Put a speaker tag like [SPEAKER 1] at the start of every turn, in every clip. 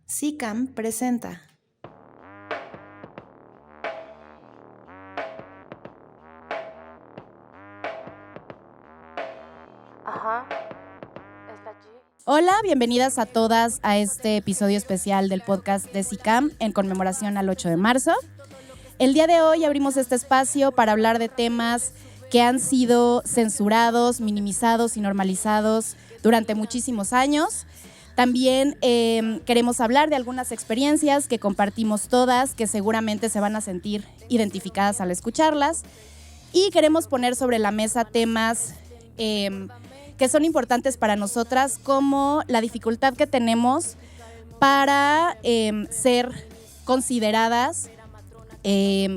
[SPEAKER 1] SICAM presenta. Hola, bienvenidas a todas a este episodio especial del podcast de SICAM en conmemoración al 8 de marzo. El día de hoy abrimos este espacio para hablar de temas que han sido censurados, minimizados y normalizados durante muchísimos años. También queremos hablar de algunas experiencias que compartimos todas, que seguramente se van a sentir identificadas al escucharlas. Y queremos poner sobre la mesa temas que son importantes para nosotras, como la dificultad que tenemos para ser consideradas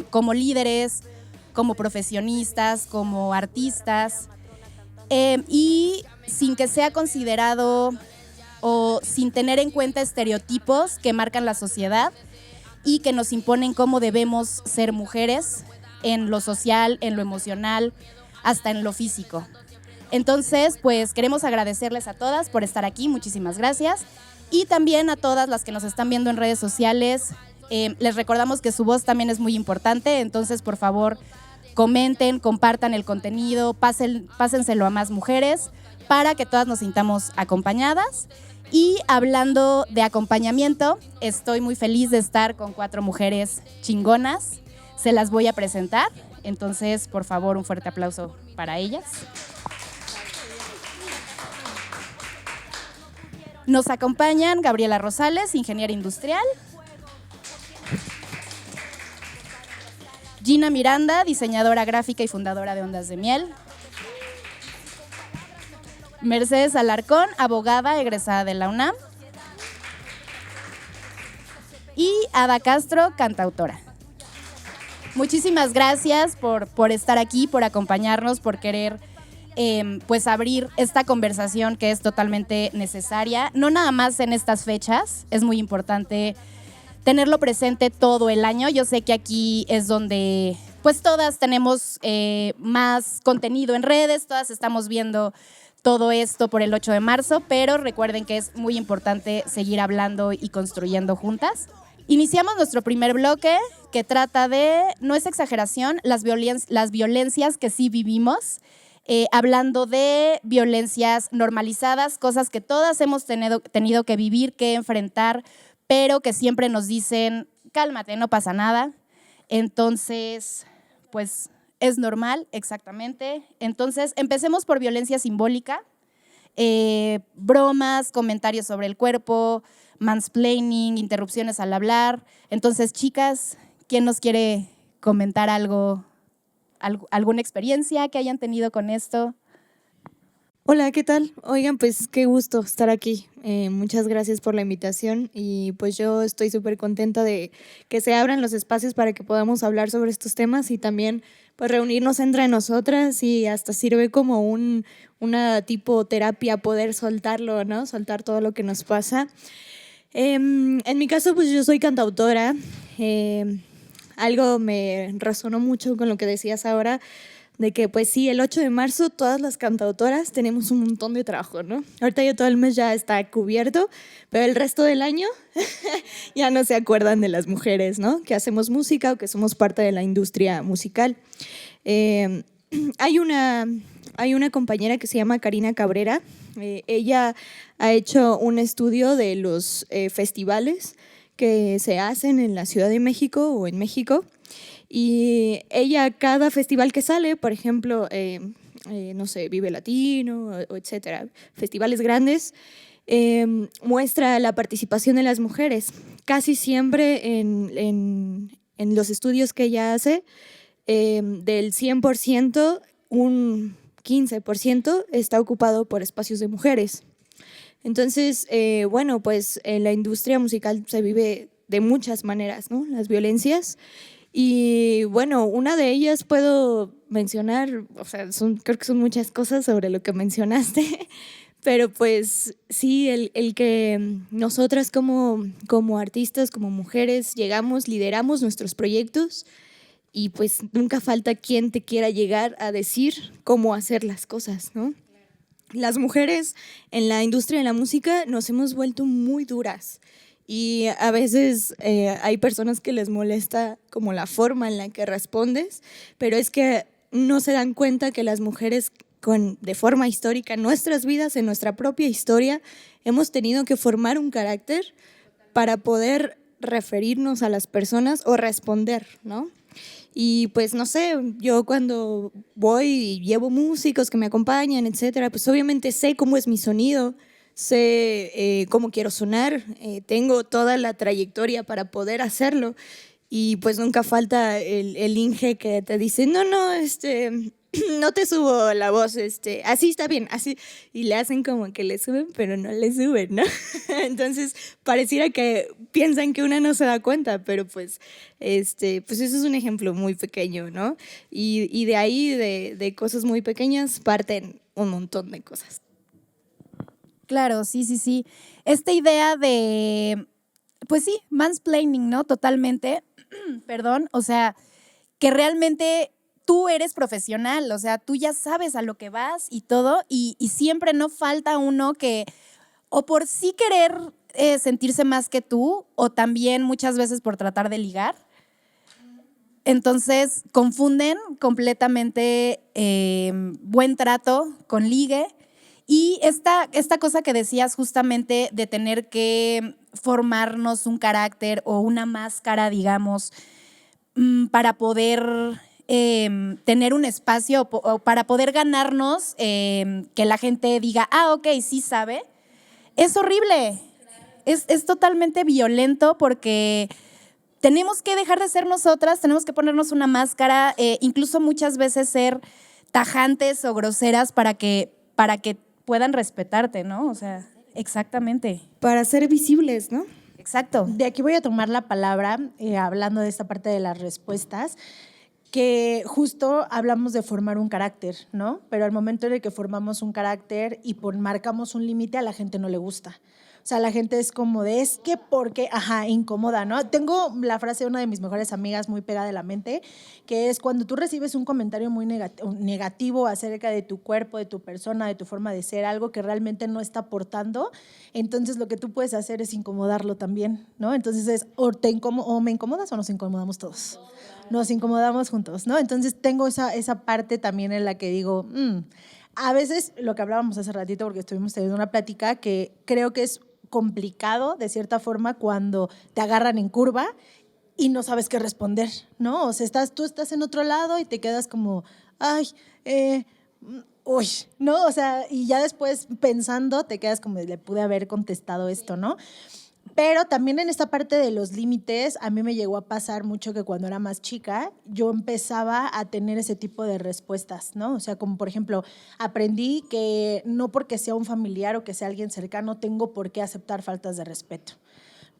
[SPEAKER 1] como líderes, como profesionistas, como artistas, y sin que sea considerado o sin tener en cuenta estereotipos que marcan la sociedad y que nos imponen cómo debemos ser mujeres en lo social, en lo emocional, hasta en lo físico. Entonces, pues queremos agradecerles a todas por estar aquí, muchísimas gracias. Y también a todas las que nos están viendo en redes sociales, les recordamos que su voz también es muy importante, entonces por favor comenten, compartan el contenido, pásenselo a más mujeres para que todas nos sintamos acompañadas. Y hablando de acompañamiento, estoy muy feliz de estar con 4 mujeres chingonas. Se las voy a presentar, entonces por favor un fuerte aplauso para ellas. Nos acompañan Gabriela Rosales, ingeniera industrial. Gina Miranda, diseñadora gráfica y fundadora de Ondas de Miel. Mercedes Alarcón, abogada egresada de la UNAM. Y Ada Castro, cantautora. Muchísimas gracias por estar aquí, por acompañarnos, por querer pues abrir esta conversación que es totalmente necesaria. No nada más en estas fechas, es muy importante tenerlo presente todo el año. Yo sé que aquí es donde pues todas tenemos más contenido en redes, todas estamos viendo todo esto por el 8 de marzo, pero recuerden que es muy importante seguir hablando y construyendo juntas. Iniciamos nuestro primer bloque que trata de, no es exageración, las violencias que sí vivimos, hablando de violencias normalizadas, cosas que todas hemos tenido que vivir, que enfrentar, pero que siempre nos dicen, cálmate, no pasa nada. Entonces, pues es normal, exactamente. Entonces, empecemos por violencia simbólica, bromas, comentarios sobre el cuerpo, mansplaining, interrupciones al hablar. Entonces, chicas, ¿quién nos quiere comentar algo, alguna experiencia que hayan tenido con esto?
[SPEAKER 2] Hola, ¿qué tal? Oigan, pues qué gusto estar aquí. Muchas gracias por la invitación y pues yo estoy súper contenta de que se abran los espacios para que podamos hablar sobre estos temas y también pues reunirnos entre nosotras y hasta sirve como una tipo terapia poder soltarlo, ¿no? Soltar todo lo que nos pasa. En mi caso, pues yo soy cantautora. Algo me resonó mucho con lo que decías ahora, de que pues sí, el 8 de marzo todas las cantautoras tenemos un montón de trabajo, ¿no? Ahorita ya todo el mes ya está cubierto, pero el resto del año ya no se acuerdan de las mujeres, ¿no? Que hacemos música o que somos parte de la industria musical. Eh, hay una compañera que se llama Karina Cabrera. Ella ha hecho un estudio de los festivales que se hacen en la Ciudad de México o en México. Y ella, cada festival que sale, por ejemplo, no sé, Vive Latino, o etcétera, festivales grandes, muestra la participación de las mujeres. Casi siempre en los estudios que ella hace, del 100%, un 15% está ocupado por espacios de mujeres. Entonces, bueno, pues en la industria musical se vive de muchas maneras, ¿no? Las violencias. Y bueno, una de ellas puedo mencionar, o sea, creo que son muchas cosas sobre lo que mencionaste, pero pues sí, el que nosotras como artistas, como mujeres, llegamos, lideramos nuestros proyectos y pues nunca falta quien te quiera llegar a decir cómo hacer las cosas, ¿no? Las mujeres en la industria de la música nos hemos vuelto muy duras Y a veces hay personas que les molesta como la forma en la que respondes, pero es que no se dan cuenta que las mujeres de forma histórica, en nuestras vidas, en nuestra propia historia, hemos tenido que formar un carácter para poder referirnos a las personas o responder, ¿no? Y pues no sé, yo cuando voy y llevo músicos que me acompañan, etcétera, pues obviamente sé cómo es mi sonido, sé cómo quiero sonar, tengo toda la trayectoria para poder hacerlo y pues nunca falta el Inge que te dice, no, no te subo la voz, así está bien, así, y le hacen como que le suben, pero no le suben, ¿no? Entonces, pareciera que piensan que una no se da cuenta, pero pues eso es un ejemplo muy pequeño, ¿no? Y de ahí, de cosas muy pequeñas, parten un montón de cosas.
[SPEAKER 1] Claro, sí, sí, sí. Esta idea de, pues sí, mansplaining, ¿no? Totalmente, perdón, o sea, que realmente tú eres profesional, o sea, tú ya sabes a lo que vas y todo, y siempre no falta uno que, o por sí querer sentirse más que tú, o también muchas veces por tratar de ligar. Entonces confunden completamente buen trato con ligue. Y esta cosa que decías justamente de tener que formarnos un carácter o una máscara, digamos, para poder tener un espacio o para poder ganarnos que la gente diga, ok, sí sabe, es horrible. Es totalmente violento porque tenemos que dejar de ser nosotras, tenemos que ponernos una máscara, incluso muchas veces ser tajantes o groseras para que puedan respetarte, ¿no? O sea, exactamente.
[SPEAKER 2] Para ser visibles, ¿no?
[SPEAKER 1] Exacto.
[SPEAKER 3] De aquí voy a tomar la palabra, hablando de esta parte de las respuestas, que justo hablamos de formar un carácter, ¿no? Pero al momento en el que formamos un carácter y marcamos un límite, a la gente no le gusta. O sea, la gente es como de, es que porque, incomoda, ¿no? Tengo la frase de una de mis mejores amigas muy pegada de la mente, que es cuando tú recibes un comentario muy negativo acerca de tu cuerpo, de tu persona, de tu forma de ser, algo que realmente no está aportando, entonces lo que tú puedes hacer es incomodarlo también, ¿no? Entonces es, o me incomodas o nos incomodamos todos. Nos incomodamos juntos, ¿no? Entonces tengo esa parte también en la que digo, a veces lo que hablábamos hace ratito, porque estuvimos teniendo una plática, que creo que es complicado de cierta forma cuando te agarran en curva y no sabes qué responder, ¿no? O sea, tú estás en otro lado y te quedas como, uy, ¿no? O sea, y ya después pensando te quedas como, le pude haber contestado esto, ¿no? Pero también en esta parte de los límites, a mí me llegó a pasar mucho que cuando era más chica, yo empezaba a tener ese tipo de respuestas, ¿no? O sea, como por ejemplo, aprendí que no porque sea un familiar o que sea alguien cercano, tengo por qué aceptar faltas de respeto,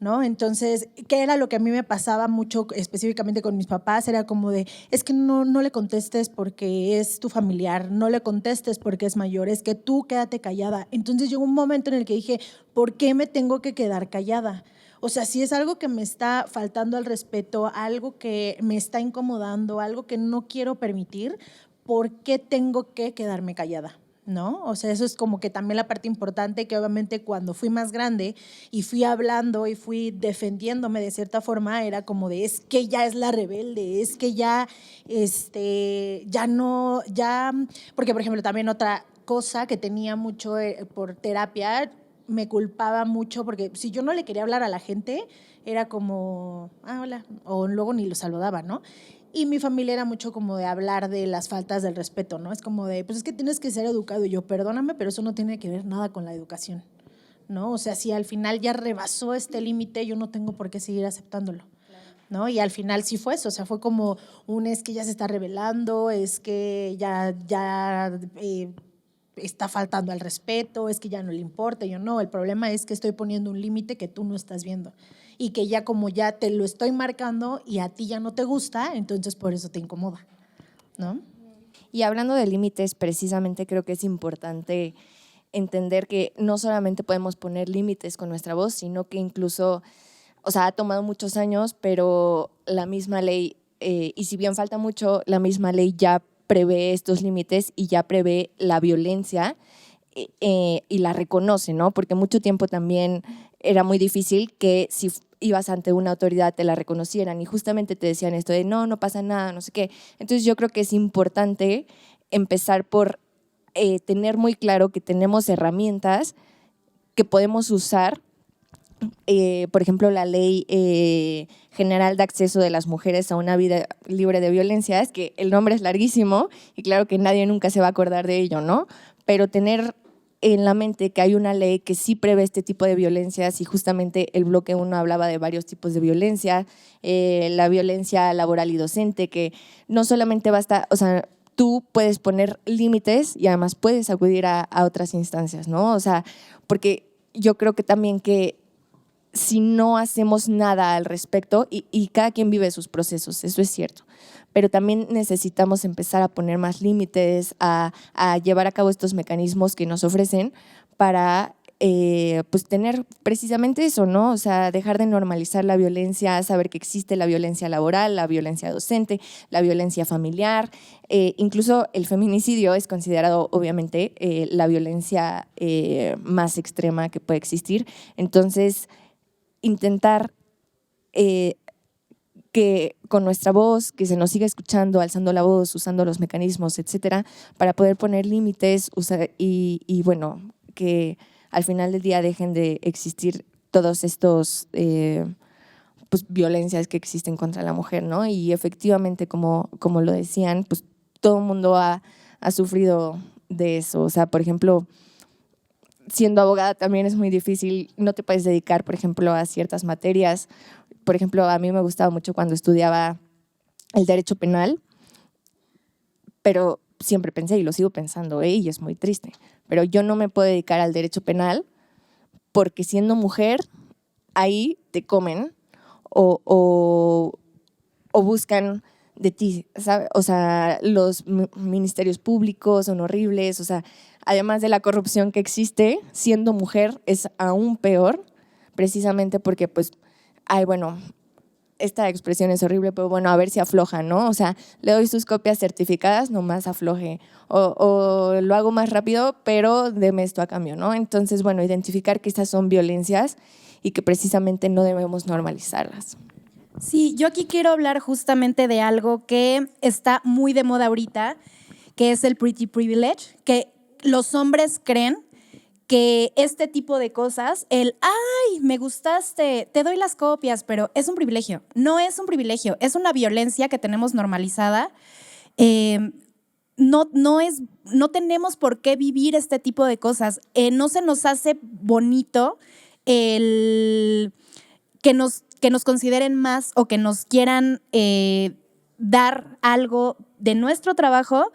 [SPEAKER 3] ¿no? Entonces, ¿qué era lo que a mí me pasaba mucho específicamente con mis papás? Era como de, es que no le contestes porque es tu familiar, no le contestes porque es mayor, es que tú quédate callada. Entonces llegó un momento en el que dije, ¿por qué me tengo que quedar callada? O sea, si es algo que me está faltando al respeto, algo que me está incomodando, algo que no quiero permitir, ¿por qué tengo que quedarme callada? ¿No? O sea, eso es como que también la parte importante, que obviamente cuando fui más grande y fui hablando y fui defendiéndome de cierta forma, era como de, es que ya es la rebelde, es que ya, ya no, ya, porque por ejemplo también otra cosa que tenía mucho por terapia, me culpaba mucho porque si yo no le quería hablar a la gente, era como, hola, o luego ni lo saludaba, ¿no? Y mi familia era mucho como de hablar de las faltas del respeto, ¿no? Es como de, pues es que tienes que ser educado. Y yo, perdóname, pero eso no tiene que ver nada con la educación, ¿no? O sea, si al final ya rebasó este límite, yo no tengo por qué seguir aceptándolo, ¿no? Y al final sí fue eso, o sea, fue como es que ya se está rebelando, es que ya está faltando al respeto, es que ya no le importa. Yo no, el problema es que estoy poniendo un límite que tú no estás viendo y que ya como ya te lo estoy marcando y a ti ya no te gusta, entonces por eso te incomoda, ¿no?
[SPEAKER 4] Y hablando de límites, precisamente creo que es importante entender que no solamente podemos poner límites con nuestra voz, sino que incluso, o sea, ha tomado muchos años, pero la misma ley, y si bien falta mucho, la misma ley ya prevé estos límites y ya prevé la violencia y la reconoce, ¿no? Porque mucho tiempo también era muy difícil que si ibas ante una autoridad te la reconocieran y justamente te decían esto de no pasa nada, no sé qué. Entonces yo creo que es importante empezar por tener muy claro que tenemos herramientas que podemos usar. Por ejemplo, la Ley General de Acceso de las Mujeres a una Vida Libre de Violencia, es que el nombre es larguísimo y claro que nadie nunca se va a acordar de ello, ¿no? Pero tener en la mente que hay una ley que sí prevé este tipo de violencias y justamente el bloque 1 hablaba de varios tipos de violencia, la violencia laboral y docente, que no solamente basta, o sea, tú puedes poner límites y además puedes acudir a otras instancias, ¿no? O sea, porque yo creo que también que si no hacemos nada al respecto, y cada quien vive sus procesos, eso es cierto, pero también necesitamos empezar a poner más límites, a llevar a cabo estos mecanismos que nos ofrecen para pues tener precisamente eso, ¿no? O sea, dejar de normalizar la violencia, saber que existe la violencia laboral, la violencia docente, la violencia familiar, incluso el feminicidio es considerado obviamente la violencia más extrema que puede existir. Entonces, intentar que con nuestra voz, que se nos siga escuchando, alzando la voz, usando los mecanismos, etcétera, para poder poner límites y bueno, que al final del día dejen de existir todos estos pues, violencias que existen contra la mujer, ¿no? Y efectivamente, como lo decían, pues todo el mundo ha sufrido de eso. O sea, por ejemplo, siendo abogada también es muy difícil, no te puedes dedicar, por ejemplo, a ciertas materias. Por ejemplo, a mí me gustaba mucho cuando estudiaba el derecho penal, pero siempre pensé, y lo sigo pensando, y es muy triste, pero yo no me puedo dedicar al derecho penal porque siendo mujer, ahí te comen o buscan de ti, ¿sabes? O sea, los ministerios públicos son horribles, o sea, además de la corrupción que existe, siendo mujer es aún peor, precisamente porque, pues, bueno, esta expresión es horrible, pero bueno, a ver si afloja, ¿no? O sea, le doy sus copias certificadas, nomás afloje, o lo hago más rápido, pero deme esto a cambio, ¿no? Entonces, bueno, identificar que estas son violencias y que precisamente no debemos normalizarlas.
[SPEAKER 1] Sí, yo aquí quiero hablar justamente de algo que está muy de moda ahorita, que es el pretty privilege, que los hombres creen que este tipo de cosas, ay, me gustaste, te doy las copias, pero es un privilegio. No es un privilegio, es una violencia que tenemos normalizada. No tenemos por qué vivir este tipo de cosas. No se nos hace bonito el que nos consideren más o que nos quieran dar algo de nuestro trabajo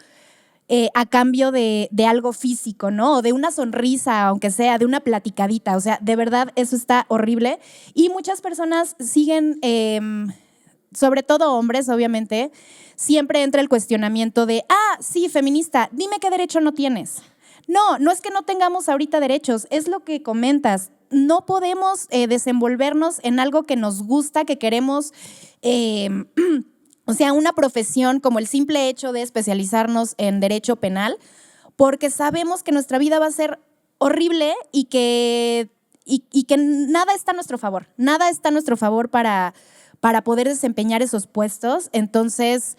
[SPEAKER 1] a cambio de algo físico, ¿no? O de una sonrisa, aunque sea, de una platicadita. O sea, de verdad, eso está horrible. Y muchas personas siguen, sobre todo hombres, obviamente, siempre entra el cuestionamiento de, sí, feminista, dime qué derecho no tienes. No es que no tengamos ahorita derechos, es lo que comentas. No podemos desenvolvernos en algo que nos gusta, que queremos, o sea, una profesión como el simple hecho de especializarnos en derecho penal, porque sabemos que nuestra vida va a ser horrible y que nada está a nuestro favor. Nada está a nuestro favor para poder desempeñar esos puestos. Entonces,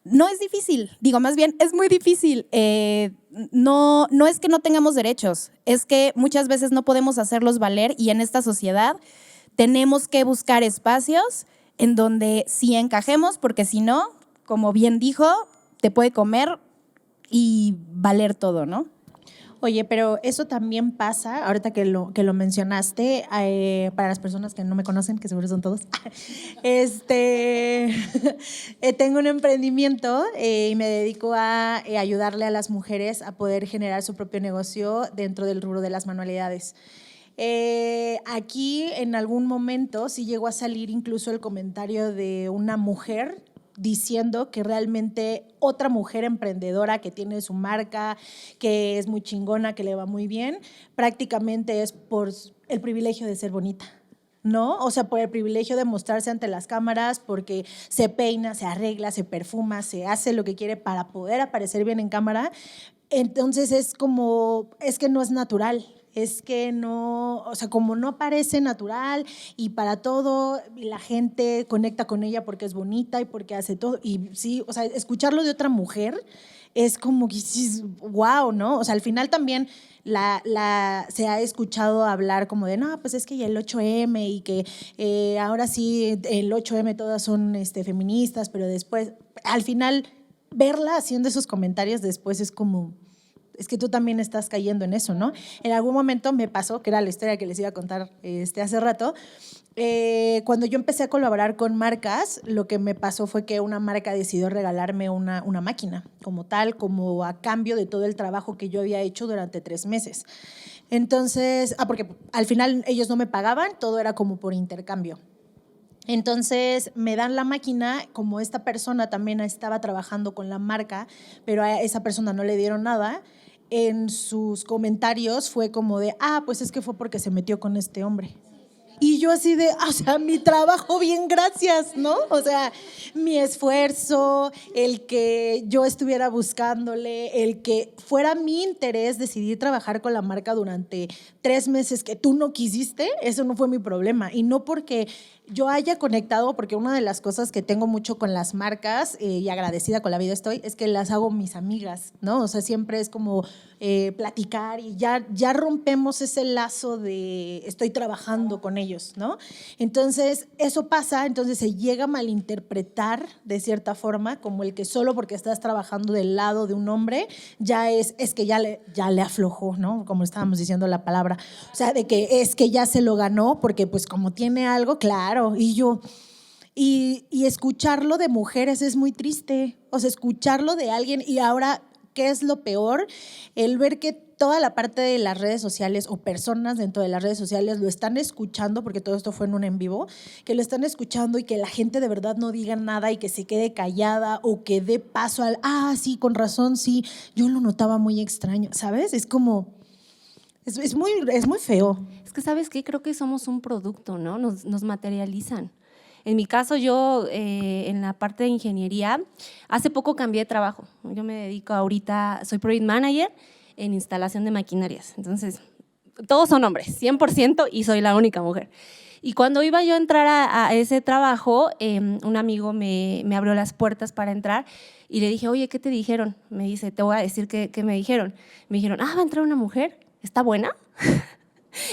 [SPEAKER 1] no es difícil, digo, más bien es muy difícil. No es que no tengamos derechos, es que muchas veces no podemos hacerlos valer y en esta sociedad tenemos que buscar espacios en donde sí encajemos, porque si no, como bien dijo, te puede comer y valer todo, ¿no?
[SPEAKER 3] Oye, pero eso también pasa, ahorita que lo mencionaste, para las personas que no me conocen, que seguro son todos, tengo un emprendimiento y me dedico a ayudarle a las mujeres a poder generar su propio negocio dentro del rubro de las manualidades. Aquí en algún momento sí llegó a salir incluso el comentario de una mujer diciendo que realmente otra mujer emprendedora que tiene su marca, que es muy chingona, que le va muy bien, prácticamente es por el privilegio de ser bonita, ¿no? O sea, por el privilegio de mostrarse ante las cámaras, porque se peina, se arregla, se perfuma, se hace lo que quiere para poder aparecer bien en cámara. Entonces es como, es que no es natural. es que no, o sea, como no parece natural y para todo la gente conecta con ella porque es bonita y porque hace todo. Y sí, o sea, escucharlo de otra mujer es como que wow, ¿no? O sea, al final también se ha escuchado hablar como de, no, pues es que ya el 8M y que ahora sí el 8M todas son feministas, pero después, al final, verla haciendo esos comentarios después es como, es que tú también estás cayendo en eso, ¿no? En algún momento me pasó, que era la historia que les iba a contar hace rato, cuando yo empecé a colaborar con marcas, lo que me pasó fue que una marca decidió regalarme una máquina como tal, como a cambio de todo el trabajo que yo había hecho durante 3 meses. Entonces, porque al final ellos no me pagaban, todo era como por intercambio. Entonces me dan la máquina, como esta persona también estaba trabajando con la marca, pero a esa persona no le dieron nada, en sus comentarios fue como de, pues es que fue porque se metió con este hombre. Y yo así de, o sea, mi trabajo, bien, gracias, ¿no? O sea, mi esfuerzo, el que yo estuviera buscándole, el que fuera mi interés decidir trabajar con la marca durante 3 meses que tú no quisiste, eso no fue mi problema. Y no porque yo haya conectado, porque una de las cosas que tengo mucho con las marcas y agradecida con la vida estoy, es que las hago mis amigas, ¿no? O sea, siempre es como platicar y ya rompemos ese lazo de estoy trabajando con ellos, ¿no? Entonces, eso pasa, entonces se llega a malinterpretar de cierta forma como el que solo porque estás trabajando del lado de un hombre ya es que ya le aflojó, ¿no? Como estábamos diciendo la palabra. O sea, de que es que ya se lo ganó porque pues como tiene algo, claro, y yo... Y escucharlo de mujeres es muy triste, o sea, escucharlo de alguien y ahora, ¿qué es lo peor? El ver que toda la parte de las redes sociales o personas dentro de las redes sociales lo están escuchando, porque todo esto fue en un en vivo, que lo están escuchando y que la gente de verdad no diga nada y que se quede callada o que dé paso al, sí, con razón, sí, yo lo notaba muy extraño, ¿sabes? Es como... Es muy feo.
[SPEAKER 5] Es que, ¿sabes qué? Creo que somos un producto, ¿no? Nos materializan. En mi caso, yo en la parte de ingeniería, hace poco cambié de trabajo. Yo me dedico ahorita, soy Project Manager en instalación de maquinarias. Entonces, todos son hombres, 100%, y soy la única mujer. Y cuando iba yo a entrar a ese trabajo, un amigo me abrió las puertas para entrar y le dije, oye, ¿qué te dijeron? Me dice, te voy a decir qué me dijeron. Me dijeron, va a entrar una mujer, ¿está buena?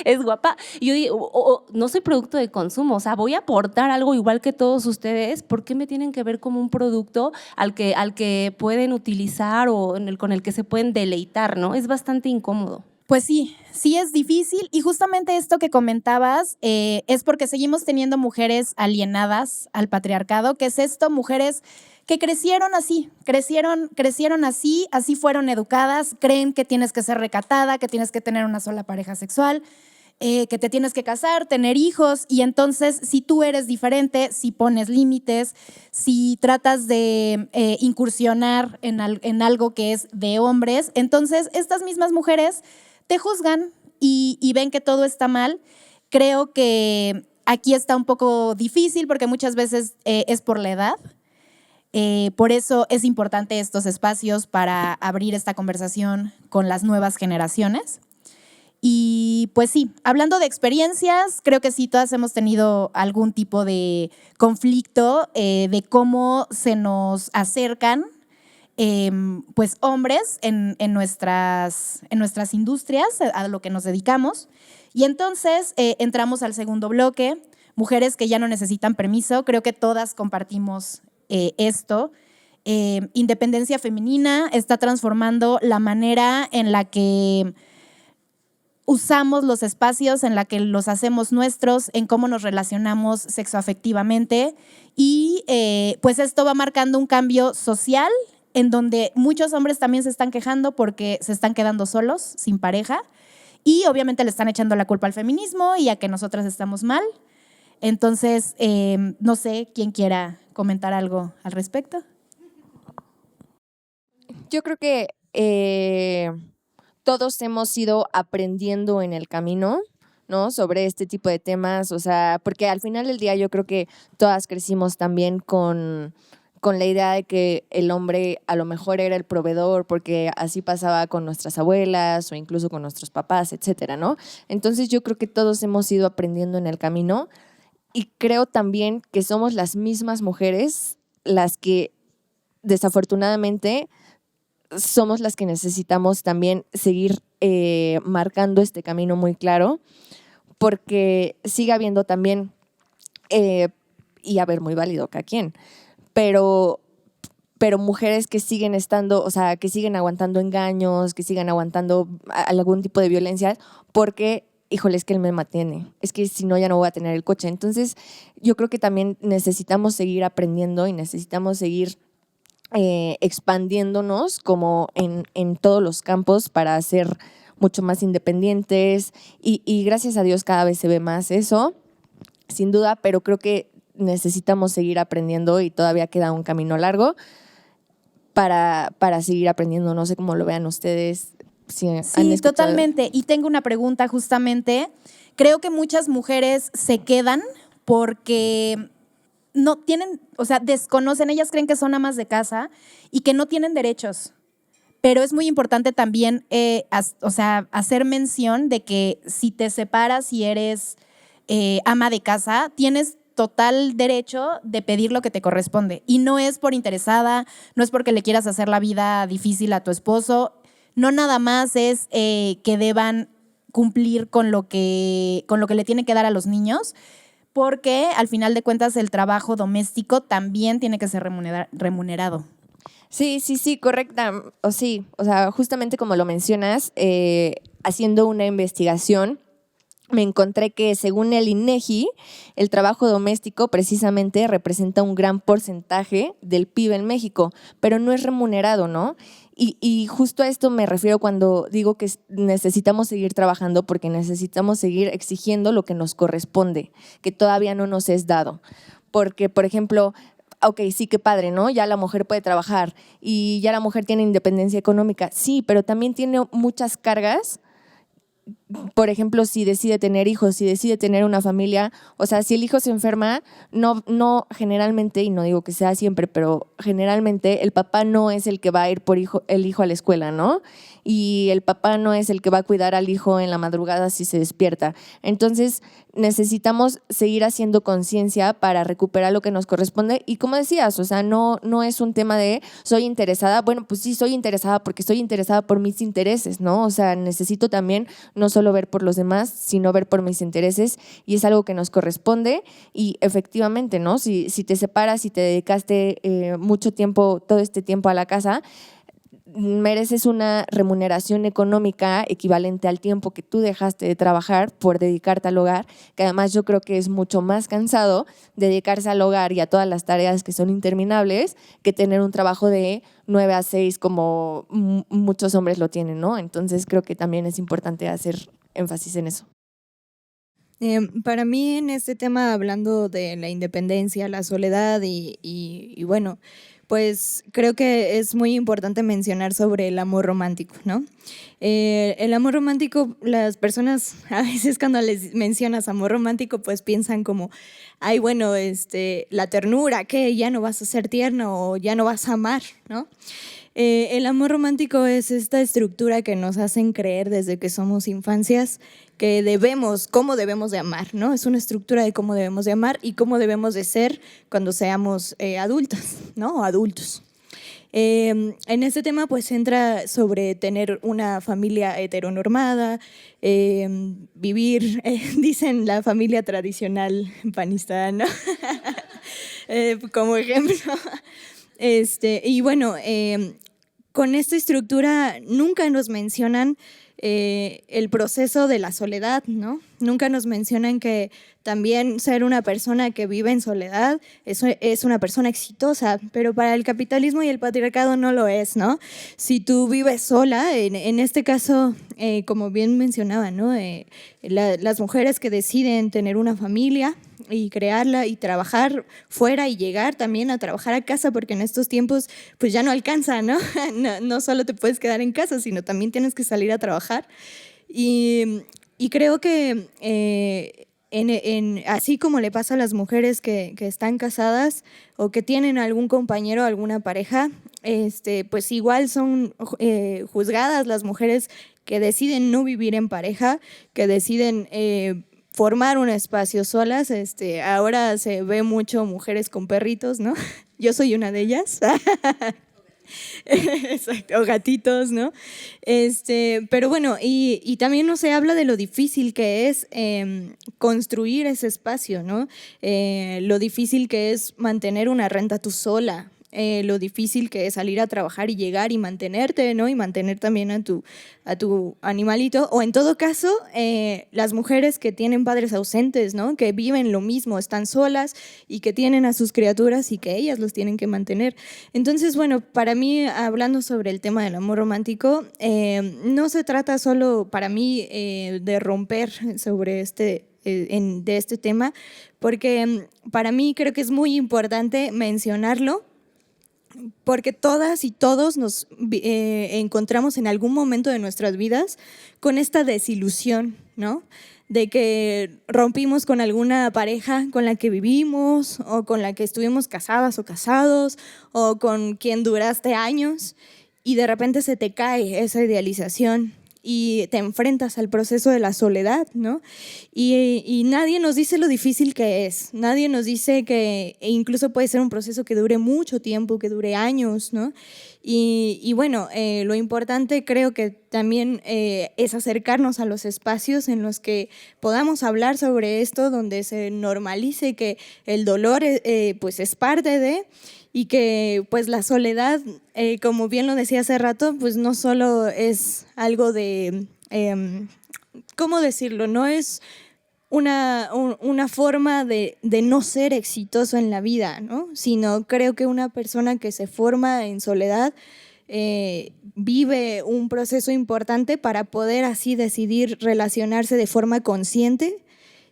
[SPEAKER 5] ¿Es guapa? Y yo digo, no soy producto de consumo, o sea, voy a aportar algo igual que todos ustedes. ¿Por qué me tienen que ver como un producto al que pueden utilizar o con el que se pueden deleitar, ¿no? Es bastante incómodo.
[SPEAKER 1] Pues sí es difícil y justamente esto que comentabas es porque seguimos teniendo mujeres alienadas al patriarcado. ¿Qué es esto? Mujeres que crecieron así, crecieron así fueron educadas, creen que tienes que ser recatada, que tienes que tener una sola pareja sexual, que te tienes que casar, tener hijos, y entonces si tú eres diferente, si pones límites, si tratas de incursionar en algo que es de hombres, entonces estas mismas mujeres te juzgan y ven que todo está mal. Creo que aquí está un poco difícil porque muchas veces es por la edad. Por eso es importante estos espacios para abrir esta conversación con las nuevas generaciones. Y pues sí, hablando de experiencias, creo que sí, todas hemos tenido algún tipo de conflicto de cómo se nos acercan pues hombres en nuestras industrias, a lo que nos dedicamos. Y entonces entramos al segundo bloque, mujeres que ya no necesitan permiso. Creo que todas compartimos esto. Independencia femenina está transformando la manera en la que usamos los espacios, en la que los hacemos nuestros, en cómo nos relacionamos sexoafectivamente, y pues esto va marcando un cambio social en donde muchos hombres también se están quejando porque se están quedando solos, sin pareja, y obviamente le están echando la culpa al feminismo y a que nosotras estamos mal. Entonces, no sé quién quiera comentar algo al respecto.
[SPEAKER 4] Yo creo que todos hemos ido aprendiendo en el camino, ¿no? Sobre este tipo de temas, o sea, porque al final del día yo creo que todas crecimos también con con la idea de que el hombre a lo mejor era el proveedor, porque así pasaba con nuestras abuelas o incluso con nuestros papás, etcétera, ¿no? Entonces yo creo que todos hemos ido aprendiendo en el camino y creo también que somos las mismas mujeres las que desafortunadamente somos las que necesitamos también seguir marcando este camino muy claro, porque sigue habiendo también, y a ver, muy válido cada quien, pero mujeres que siguen estando, o sea, que siguen aguantando engaños, que siguen aguantando algún tipo de violencia, porque, híjole, es que él me mantiene, es que si no ya no voy a tener el coche. Entonces, yo creo que también necesitamos seguir aprendiendo y necesitamos seguir expandiéndonos como en todos los campos para ser mucho más independientes y gracias a Dios cada vez se ve más eso, sin duda, pero creo que necesitamos seguir aprendiendo y todavía queda un camino largo para seguir aprendiendo. No sé cómo lo vean ustedes. Si han
[SPEAKER 1] Sí,
[SPEAKER 4] escuchado.
[SPEAKER 1] totalmente. Y tengo una pregunta justamente. Creo que muchas mujeres se quedan porque no tienen, o sea, desconocen, ellas creen que son amas de casa y que no tienen derechos. Pero es muy importante también, o sea, hacer mención de que si te separas y eres ama de casa, tienes total derecho de pedir lo que te corresponde. Y no es por interesada, no es porque le quieras hacer la vida difícil a tu esposo, no nada más es que deban cumplir con lo que le tienen que dar a los niños, porque al final de cuentas el trabajo doméstico también tiene que ser remunerado.
[SPEAKER 4] Sí, correcta. O sea, justamente como lo mencionas, haciendo una investigación, me encontré que según el INEGI, el trabajo doméstico precisamente representa un gran porcentaje del PIB en México, pero no es remunerado, ¿no? Y justo a esto me refiero cuando digo que necesitamos seguir trabajando porque necesitamos seguir exigiendo lo que nos corresponde, que todavía no nos es dado. Porque, por ejemplo, ok, sí, qué padre, ¿no? Ya la mujer puede trabajar y ya la mujer tiene independencia económica. Sí, pero también tiene muchas cargas. Por ejemplo, si decide tener hijos, si decide tener una familia, o sea, si el hijo se enferma, no generalmente, y no digo que sea siempre, pero generalmente el papá no es el que va a ir por el hijo a la escuela, ¿no? Y el papá no es el que va a cuidar al hijo en la madrugada si se despierta. Entonces, necesitamos seguir haciendo conciencia para recuperar lo que nos corresponde. Y como decías, o sea, no es un tema de soy interesada. Bueno, pues sí, soy interesada porque estoy interesada por mis intereses, ¿no? O sea, necesito también no solo ver por los demás, sino ver por mis intereses y es algo que nos corresponde y efectivamente, ¿no? Si te separas y te dedicaste mucho tiempo, todo este tiempo a la casa, mereces una remuneración económica equivalente al tiempo que tú dejaste de trabajar por dedicarte al hogar, que además yo creo que es mucho más cansado dedicarse al hogar y a todas las tareas que son interminables que tener un trabajo de 9 a 6 como muchos hombres lo tienen, ¿no? Entonces creo que también es importante hacer énfasis en eso.
[SPEAKER 2] Para mí en este tema, hablando de la independencia, la soledad y bueno, pues creo que es muy importante mencionar sobre el amor romántico, ¿no? El amor romántico, las personas a veces cuando les mencionas amor romántico pues piensan como, ay bueno, la ternura, que ya no vas a ser tierno o ya no vas a amar, ¿no? El amor romántico es esta estructura que nos hacen creer desde que somos infancias que cómo debemos de amar, ¿no? Es una estructura de cómo debemos de amar y cómo debemos de ser cuando seamos adultas, ¿no? O adultos. En este tema pues entra sobre tener una familia heteronormada, vivir, dicen la familia tradicional panista, ¿no? Como ejemplo. Y bueno, con esta estructura nunca nos mencionan el proceso de la soledad, ¿no? Nunca nos mencionan que también ser una persona que vive en soledad es una persona exitosa, pero para el capitalismo y el patriarcado no lo es, ¿no? Si tú vives sola, en este caso, como bien mencionaba, ¿no? Las mujeres que deciden tener una familia y crearla y trabajar fuera y llegar también a trabajar a casa, porque en estos tiempos pues ya no alcanza, ¿no? No solo te puedes quedar en casa, sino también tienes que salir a trabajar. Y creo que así como le pasa a las mujeres que están casadas o que tienen algún compañero, alguna pareja, pues igual son juzgadas las mujeres que deciden no vivir en pareja, que deciden formar un espacio solas. Ahora se ve mucho mujeres con perritos, ¿no? Yo soy una de ellas. Exacto, o gatitos, ¿no? Pero bueno, y también no se habla de lo difícil que es construir ese espacio, ¿no? Lo difícil que es mantener una renta tú sola, lo difícil que es salir a trabajar y llegar y mantenerte, ¿no? Y mantener también a tu animalito. O en todo caso, las mujeres que tienen padres ausentes, ¿no? Que viven lo mismo, están solas y que tienen a sus criaturas y que ellas los tienen que mantener. Entonces, bueno, para mí, hablando sobre el tema del amor romántico, no se trata solo para mí de romper sobre de este tema, porque para mí creo que es muy importante mencionarlo, porque todas y todos nos encontramos en algún momento de nuestras vidas con esta desilusión, ¿no? De que rompimos con alguna pareja con la que vivimos o con la que estuvimos casadas o casados o con quien duraste años y de repente se te cae esa idealización y te enfrentas al proceso de la soledad, ¿no? Y nadie nos dice lo difícil que es, nadie nos dice que incluso puede ser un proceso que dure mucho tiempo, que dure años, ¿no? Y bueno, lo importante creo que también es acercarnos a los espacios en los que podamos hablar sobre esto, donde se normalice que el dolor pues es parte de, y que pues la soledad, como bien lo decía hace rato, pues no solo es algo de, ¿cómo decirlo? No es una forma de no ser exitoso en la vida, ¿no? Sino creo que una persona que se forma en soledad vive un proceso importante para poder así decidir relacionarse de forma consciente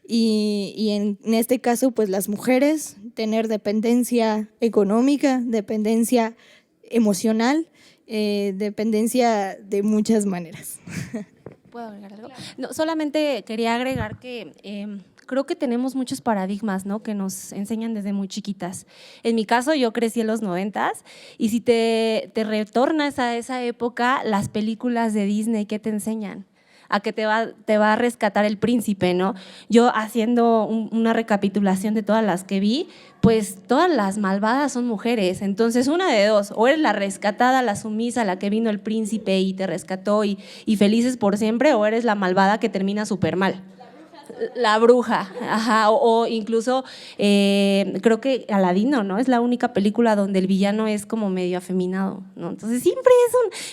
[SPEAKER 2] y en este caso pues las mujeres tener dependencia económica, dependencia emocional, dependencia de muchas maneras.
[SPEAKER 5] ¿Puedo agregar algo? No, solamente quería agregar que creo que tenemos muchos paradigmas, ¿no? Que nos enseñan desde muy chiquitas. En mi caso, yo crecí en los 90s y si te retornas a esa época, las películas de Disney, ¿qué te enseñan? A que te va a rescatar el príncipe, ¿no? Yo haciendo una recapitulación de todas las que vi, pues todas las malvadas son mujeres, entonces una de dos, o eres la rescatada, la sumisa, la que vino el príncipe y te rescató y felices por siempre, o eres la malvada que termina súper mal. La bruja, ajá, o incluso creo que Aladino, ¿no? Es la única película donde el villano es como medio afeminado, ¿no? Entonces siempre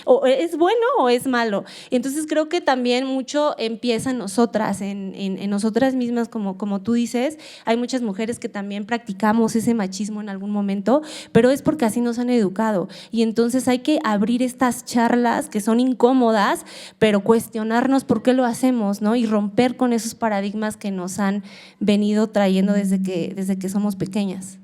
[SPEAKER 5] o es bueno o es malo. Y entonces creo que también mucho empieza en nosotras, en nosotras mismas, como tú dices. Hay muchas mujeres que también practicamos ese machismo en algún momento, pero es porque así nos han educado. Y entonces hay que abrir estas charlas que son incómodas, pero cuestionarnos por qué lo hacemos, ¿no? Y romper con esos paradigmas que nos han venido trayendo desde que somos pequeñas.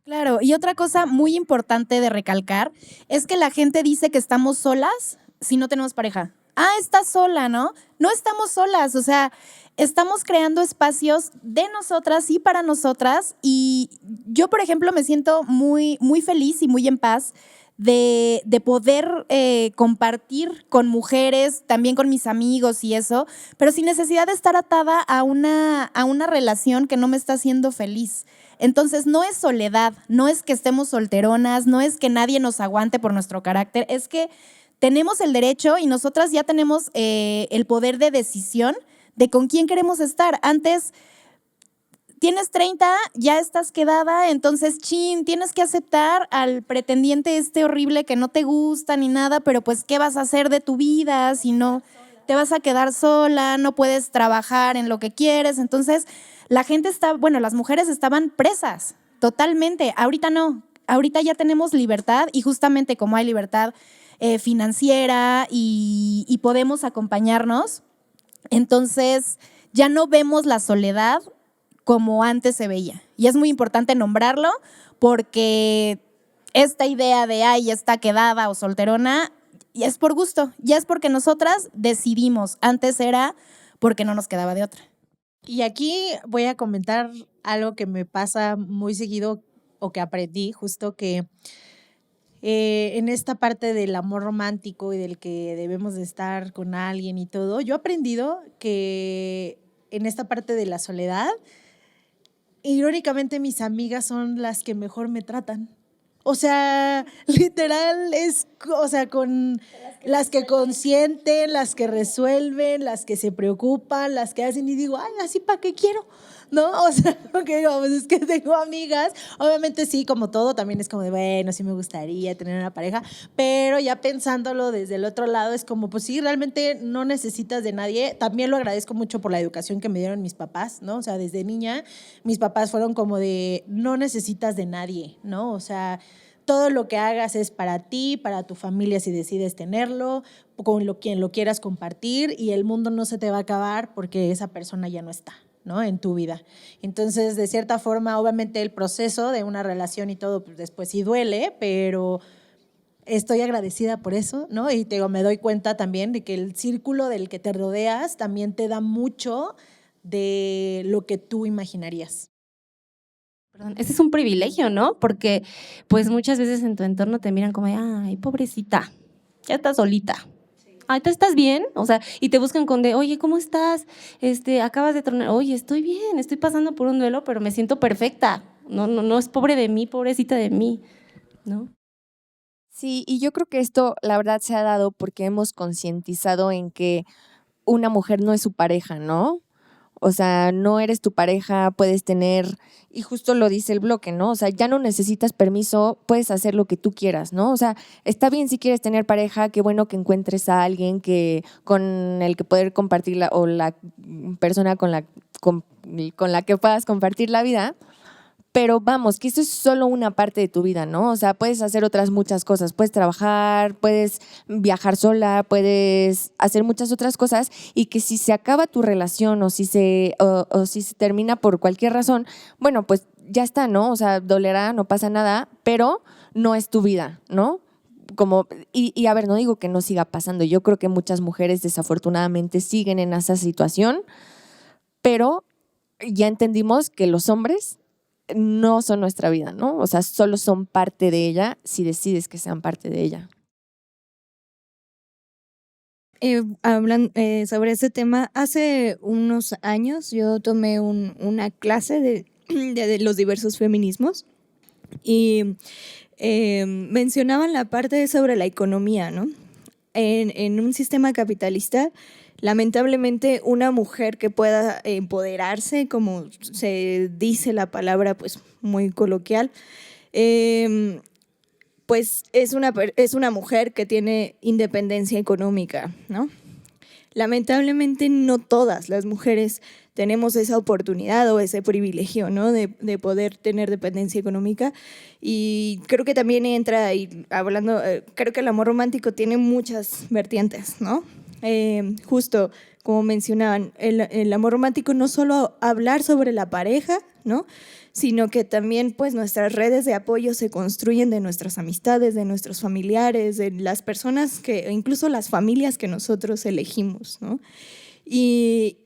[SPEAKER 1] Claro, y otra cosa muy importante de recalcar es que la gente dice que estamos solas si no tenemos pareja. Ah, estás sola, ¿no? No estamos solas, o sea, estamos creando espacios de nosotras y para nosotras, y yo, por ejemplo, me siento muy, muy feliz y muy en paz de poder compartir con mujeres, también con mis amigos y eso, pero sin necesidad de estar atada a una relación que no me está haciendo feliz. Entonces no es soledad, no es que estemos solteronas, no es que nadie nos aguante por nuestro carácter, es que tenemos el derecho y nosotras ya tenemos el poder de decisión de con quién queremos estar. Antes tienes 30, ya estás quedada, entonces, tienes que aceptar al pretendiente horrible que no te gusta ni nada, pero pues, ¿qué vas a hacer de tu vida si no te vas a quedar sola, no puedes trabajar en lo que quieres? Entonces, las mujeres estaban presas, totalmente. Ahorita no, ahorita ya tenemos libertad y justamente como hay libertad financiera y podemos acompañarnos, entonces ya no vemos la soledad como antes se veía. Y es muy importante nombrarlo porque esta idea de, ya está quedada o solterona, ya es por gusto, ya es porque nosotras decidimos. Antes era porque no nos quedaba de otra.
[SPEAKER 3] Y aquí voy a comentar algo que me pasa muy seguido o que aprendí, justo que en esta parte del amor romántico y del que debemos de estar con alguien y todo, yo he aprendido que en esta parte de la soledad, irónicamente mis amigas son las que mejor me tratan. O sea, literal o sea, con las que consienten, las que resuelven, las que se preocupan, las que hacen y digo, ay, así para qué quiero, ¿no? O sea, porque digo, pues es que tengo amigas, obviamente sí, como todo, también es como de, bueno, sí me gustaría tener una pareja, pero ya pensándolo desde el otro lado es como, pues sí, realmente no necesitas de nadie. También lo agradezco mucho por la educación que me dieron mis papás, ¿no? O sea, desde niña mis papás fueron como de, no necesitas de nadie, ¿no? O sea, todo lo que hagas es para ti, para tu familia si decides tenerlo, con quien lo quieras compartir, y el mundo no se te va a acabar porque esa persona ya no está, ¿no? En tu vida. Entonces, de cierta forma, obviamente el proceso de una relación y todo, pues después sí duele, pero estoy agradecida por eso, ¿no? Y me doy cuenta también de que el círculo del que te rodeas también te da mucho de lo que tú imaginarías.
[SPEAKER 5] Perdón, ese es un privilegio, ¿no? Porque pues muchas veces en tu entorno te miran como, ay, pobrecita, ya estás solita. Ay, ¿tú estás bien? O sea, y te buscan con oye, ¿cómo estás? Acabas de tronar. Oye, estoy bien, estoy pasando por un duelo, pero me siento perfecta. No es pobre de mí, pobrecita de mí, ¿no?
[SPEAKER 4] Sí, y yo creo que esto, la verdad, se ha dado porque hemos concientizado en que una mujer no es su pareja, ¿no? O sea, no eres tu pareja, puedes tener, y justo lo dice el bloque, ¿no? O sea, ya no necesitas permiso, puedes hacer lo que tú quieras, ¿no? O sea, está bien si quieres tener pareja, qué bueno que encuentres a alguien con el que poder compartirla, o la persona con la que puedas compartir la vida. Pero vamos, que eso es solo una parte de tu vida, ¿no? O sea, puedes hacer otras muchas cosas. Puedes trabajar, puedes viajar sola, puedes hacer muchas otras cosas, y que si se acaba tu relación o si se termina por cualquier razón, bueno, pues ya está, ¿no? O sea, dolerá, no pasa nada, pero no es tu vida, ¿no? Y a ver, no digo que no siga pasando. Yo creo que muchas mujeres desafortunadamente siguen en esa situación, pero ya entendimos que los hombres no son nuestra vida, ¿no? O sea, solo son parte de ella si decides que sean parte de ella.
[SPEAKER 2] Hablando sobre este tema, hace unos años yo tomé una clase de los diversos feminismos y mencionaban la parte sobre la economía, ¿no? En un sistema capitalista, lamentablemente una mujer que pueda empoderarse, como se dice la palabra pues muy coloquial, pues es una mujer que tiene independencia económica, ¿no? Lamentablemente no todas las mujeres tenemos esa oportunidad o ese privilegio, ¿no? De poder tener dependencia económica, y creo que también entra, y hablando, creo que el amor romántico tiene muchas vertientes, ¿no? Justo como mencionaban, el amor romántico no solo hablar sobre la pareja, ¿no? Sino que también pues nuestras redes de apoyo se construyen de nuestras amistades, de nuestros familiares, de las personas incluso las familias que nosotros elegimos, ¿no? Y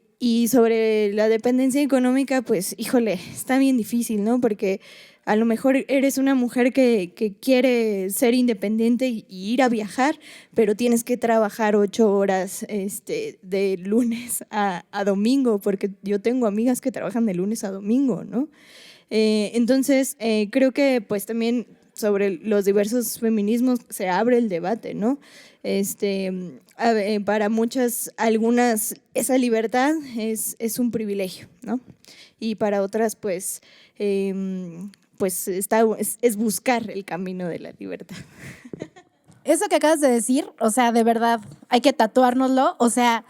[SPEAKER 2] sobre la dependencia económica, pues híjole, está bien difícil, ¿no? Porque a lo mejor eres una mujer que quiere ser independiente y ir a viajar, pero tienes que trabajar 8 horas de lunes a domingo, porque yo tengo amigas que trabajan de lunes a domingo, ¿no? Entonces, creo que pues también sobre los diversos feminismos se abre el debate, ¿no? Para algunas, esa libertad es un privilegio, ¿no? Y para otras, pues es buscar el camino de la libertad.
[SPEAKER 1] Eso que acabas de decir, o sea, de verdad, hay que tatuárnoslo. O sea,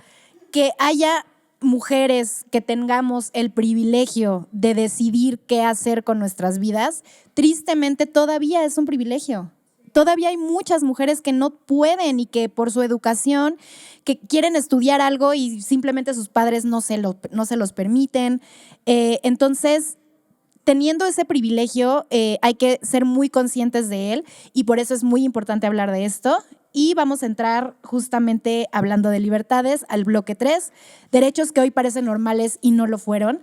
[SPEAKER 1] que haya mujeres que tengamos el privilegio de decidir qué hacer con nuestras vidas, tristemente todavía es un privilegio. Todavía hay muchas mujeres que no pueden y que por su educación, que quieren estudiar algo y simplemente sus padres no se los permiten. Entonces, teniendo ese privilegio, hay que ser muy conscientes de él, y por eso es muy importante hablar de esto. y vamos a entrar justamente hablando de libertades al bloque 3, derechos que hoy parecen normales y no lo fueron.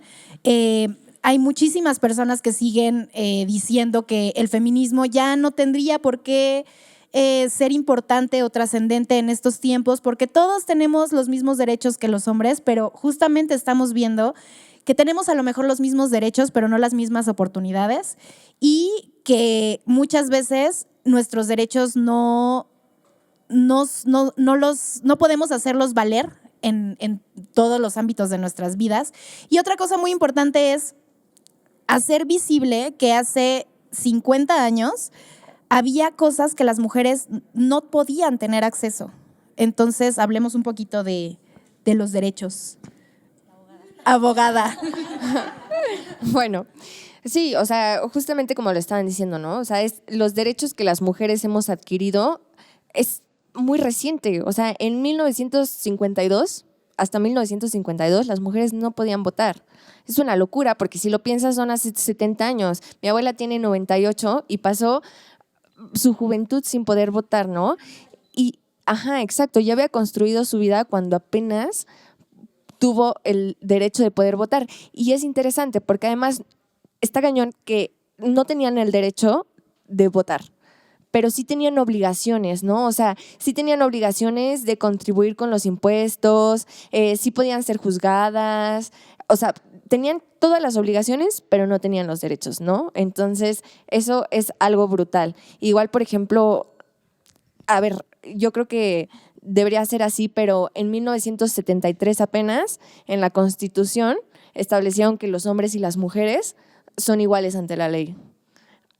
[SPEAKER 1] Hay muchísimas personas que siguen diciendo que el feminismo ya no tendría por qué ser importante o trascendente en estos tiempos, porque todos tenemos los mismos derechos que los hombres, pero justamente estamos viendo que tenemos a lo mejor los mismos derechos, pero no las mismas oportunidades, y que muchas veces nuestros derechos no podemos hacerlos valer en todos los ámbitos de nuestras vidas. Y otra cosa muy importante es hacer visible que hace 50 años había cosas que las mujeres no podían tener acceso. Entonces, hablemos un poquito de los derechos. Abogada.
[SPEAKER 4] Bueno, sí, o sea, justamente como lo estaban diciendo, ¿no? O sea, los derechos que las mujeres hemos adquirido es muy reciente. O sea, en 1952, hasta 1952, las mujeres no podían votar. Es una locura, porque si lo piensas, son hace 70 años. Mi abuela tiene 98 y pasó su juventud sin poder votar, ¿no? Y, exacto, ya había construido su vida cuando apenas tuvo el derecho de poder votar. Y es interesante porque además está cañón que no tenían el derecho de votar, pero sí tenían obligaciones, ¿no? O sea, sí tenían obligaciones de contribuir con los impuestos, sí podían ser juzgadas, o sea, tenían todas las obligaciones, pero no tenían los derechos, ¿no? Entonces, eso es algo brutal. Igual, por ejemplo, a ver, yo creo que debería ser así, pero en 1973 apenas, en la Constitución, establecieron que los hombres y las mujeres son iguales ante la ley.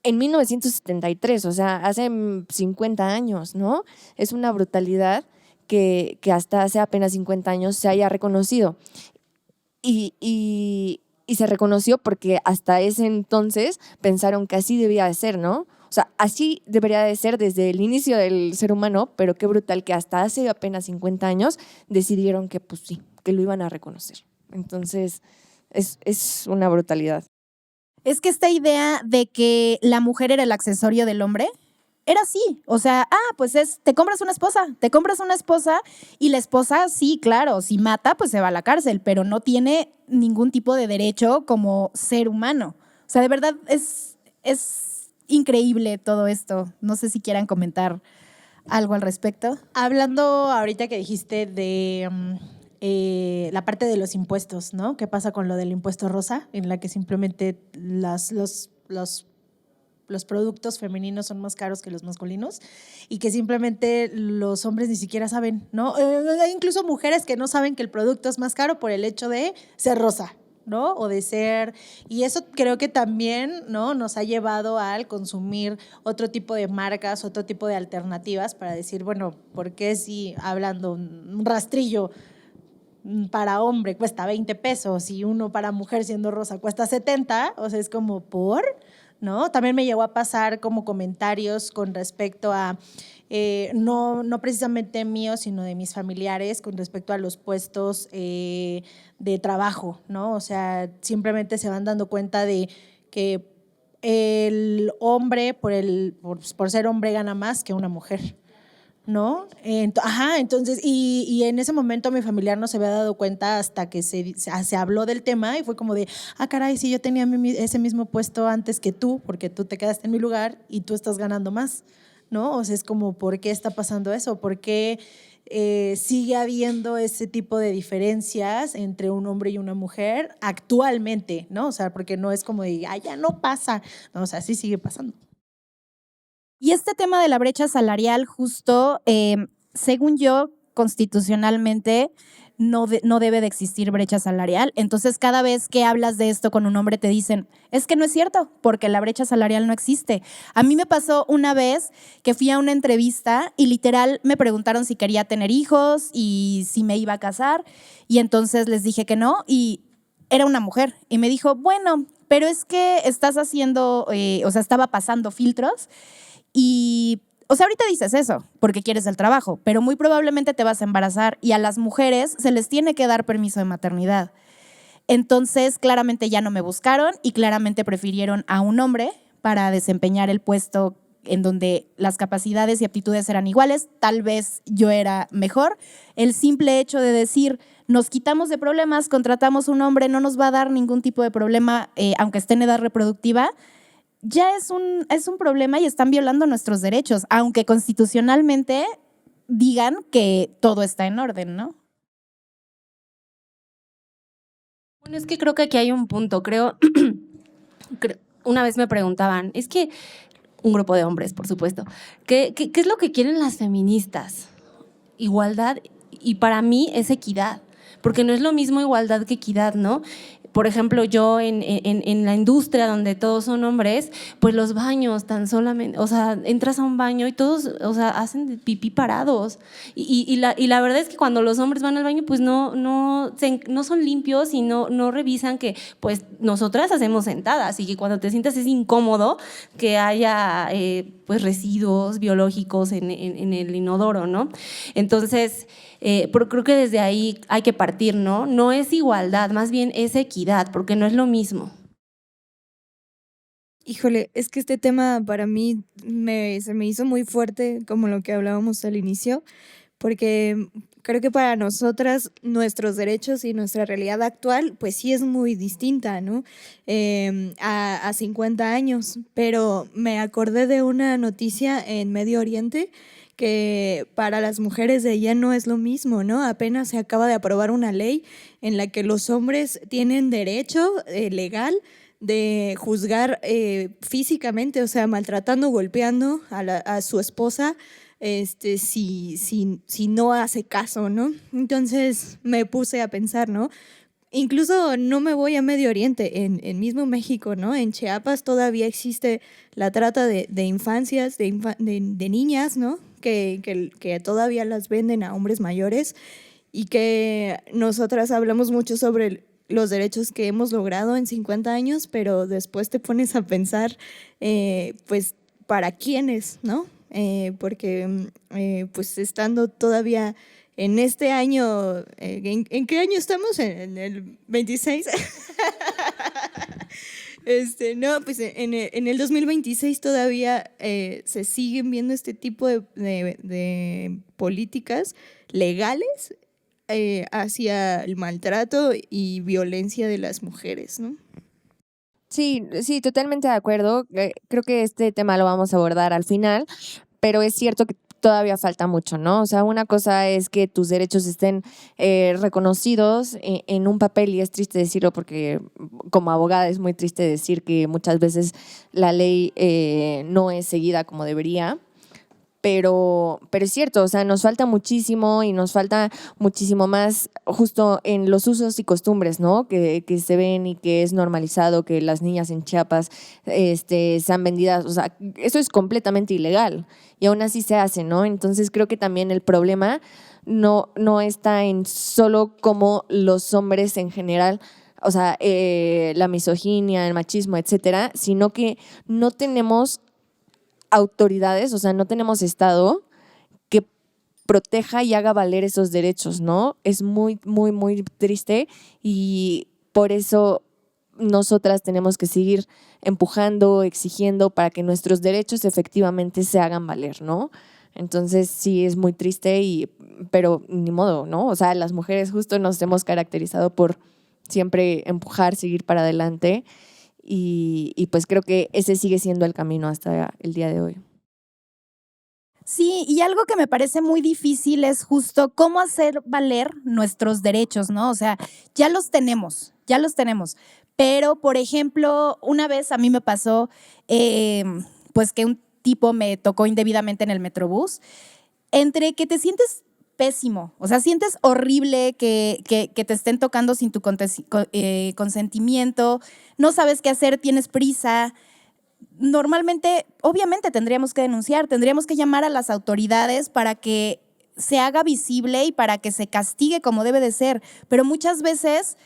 [SPEAKER 4] En 1973, o sea, hace 50 años, ¿no? Es una brutalidad que hasta hace apenas 50 años se haya reconocido. Y se reconoció porque hasta ese entonces pensaron que así debía de ser, ¿no? O sea, así debería de ser desde el inicio del ser humano, pero qué brutal que hasta hace apenas 50 años decidieron que pues sí, que lo iban a reconocer. Entonces, es una brutalidad.
[SPEAKER 1] Es que esta idea de que la mujer era el accesorio del hombre era así. O sea, pues te compras una esposa y la esposa, sí, claro, si mata, pues se va a la cárcel, pero no tiene ningún tipo de derecho como ser humano. O sea, de verdad es increíble todo esto. No sé si quieran comentar algo al respecto.
[SPEAKER 3] Hablando ahorita que dijiste de la parte de los impuestos, ¿no? ¿Qué pasa con lo del impuesto rosa? En la que simplemente los productos femeninos son más caros que los masculinos y que simplemente los hombres ni siquiera saben, ¿no? Hay incluso mujeres que no saben que el producto es más caro por el hecho de ser rosa, ¿no? O de ser... Y eso creo que también, ¿no? Nos ha llevado al consumir otro tipo de marcas, otro tipo de alternativas para decir, bueno, ¿por qué si hablando un rastrillo para hombre cuesta 20 pesos y uno para mujer siendo rosa cuesta 70? O sea, es como ¿por? ¿No? También me llegó a pasar como comentarios con respecto a, no precisamente míos, sino de mis familiares, con respecto a los puestos de trabajo, ¿no? O sea, simplemente se van dando cuenta de que el hombre, por ser hombre, gana más que una mujer, ¿no? Entonces, y en ese momento mi familiar no se había dado cuenta hasta que se habló del tema y fue como de, caray, sí, yo tenía ese mismo puesto antes que tú, porque tú te quedaste en mi lugar y tú estás ganando más, ¿no? O sea, es como, ¿por qué está pasando eso? ¿Por qué sigue habiendo ese tipo de diferencias entre un hombre y una mujer actualmente, ¿no? O sea, porque no es como de, ya no pasa, no, o sea, sí sigue pasando.
[SPEAKER 1] Y este tema de la brecha salarial, justo, según yo, constitucionalmente no debe de existir brecha salarial. Entonces, cada vez que hablas de esto con un hombre te dicen, es que no es cierto, porque la brecha salarial no existe. A mí me pasó una vez que fui a una entrevista y literal me preguntaron si quería tener hijos y si me iba a casar. Y entonces les dije que no y era una mujer. Y me dijo, bueno, pero es que estás haciendo, estaba pasando filtros. Y, ahorita dices eso porque quieres el trabajo, pero muy probablemente te vas a embarazar y a las mujeres se les tiene que dar permiso de maternidad. Entonces, claramente ya no me buscaron y claramente prefirieron a un hombre para desempeñar el puesto en donde las capacidades y aptitudes eran iguales, tal vez yo era mejor. El simple hecho de decir, nos quitamos de problemas, contratamos un hombre, no nos va a dar ningún tipo de problema, aunque esté en edad reproductiva, ya es un problema y están violando nuestros derechos, aunque constitucionalmente digan que todo está en orden, ¿no?
[SPEAKER 5] Bueno, es que creo que aquí hay un punto, una vez me preguntaban, es que un grupo de hombres, por supuesto, ¿qué es lo que quieren las feministas? Igualdad, y para mí es equidad, porque no es lo mismo igualdad que equidad, ¿no? Por ejemplo, yo en la industria donde todos son hombres, pues los baños tan solamente, o sea, entras a un baño y todos, o sea, hacen pipí parados. Y la verdad es que cuando los hombres van al baño, pues no son limpios y no revisan que pues nosotras hacemos sentadas y que cuando te sientas es incómodo que haya pues residuos biológicos en el inodoro, ¿no? Entonces, pero creo que desde ahí hay que partir, ¿no? No es igualdad, más bien es equidad, porque no es lo mismo.
[SPEAKER 2] Híjole, es que este tema para mí se me hizo muy fuerte, como lo que hablábamos al inicio, porque creo que para nosotras nuestros derechos y nuestra realidad actual, pues sí es muy distinta, ¿no? A 50 años, pero me acordé de una noticia en Medio Oriente que para las mujeres de allá no es lo mismo, ¿no? Apenas se acaba de aprobar una ley en la que los hombres tienen derecho legal de juzgar físicamente, o sea, maltratando, golpeando a su esposa, si no hace caso, ¿no? Entonces me puse a pensar, ¿no? Incluso no me voy a Medio Oriente, en mismo México, ¿no? En Chiapas todavía existe la trata de infancias, de niñas, ¿no? Que todavía las venden a hombres mayores y que nosotras hablamos mucho sobre los derechos que hemos logrado en 50 años, pero después te pones a pensar, pues, ¿para quiénes, no? Porque, pues, estando todavía en este año, ¿en qué año estamos? ¿En el 26? No, pues en el 2026 todavía se siguen viendo este tipo de políticas legales hacia el maltrato y violencia de las mujeres, ¿no?
[SPEAKER 4] Sí, totalmente de acuerdo. Creo que este tema lo vamos a abordar al final, pero es cierto que todavía falta mucho, ¿no? O sea, una cosa es que tus derechos estén reconocidos en un papel, y es triste decirlo porque como abogada es muy triste decir que muchas veces la ley no es seguida como debería. Pero es cierto, o sea, nos falta muchísimo y nos falta muchísimo más justo en los usos y costumbres, ¿no? Que se ven y que es normalizado que las niñas en Chiapas sean vendidas, o sea, eso es completamente ilegal y aún así se hace, ¿no? Entonces creo que también el problema no está en solo cómo los hombres en general, o sea, la misoginia, el machismo, etcétera, sino que no tenemos autoridades, o sea, no tenemos Estado que proteja y haga valer esos derechos, ¿no? Es muy, muy, muy triste y por eso nosotras tenemos que seguir empujando, exigiendo para que nuestros derechos efectivamente se hagan valer, ¿no? Entonces sí es muy triste, pero ni modo, ¿no? O sea, las mujeres justo nos hemos caracterizado por siempre empujar, seguir para adelante. Y pues creo que ese sigue siendo el camino hasta el día de hoy.
[SPEAKER 1] Sí, y algo que me parece muy difícil es justo cómo hacer valer nuestros derechos, ¿no? O sea, ya los tenemos, pero, por ejemplo, una vez a mí me pasó pues que un tipo me tocó indebidamente en el Metrobús, entre que te sientes pésimo, o sea, sientes horrible que te estén tocando sin tu consentimiento, no sabes qué hacer, tienes prisa. Normalmente, obviamente tendríamos que denunciar, tendríamos que llamar a las autoridades para que se haga visible y para que se castigue como debe de ser, pero muchas veces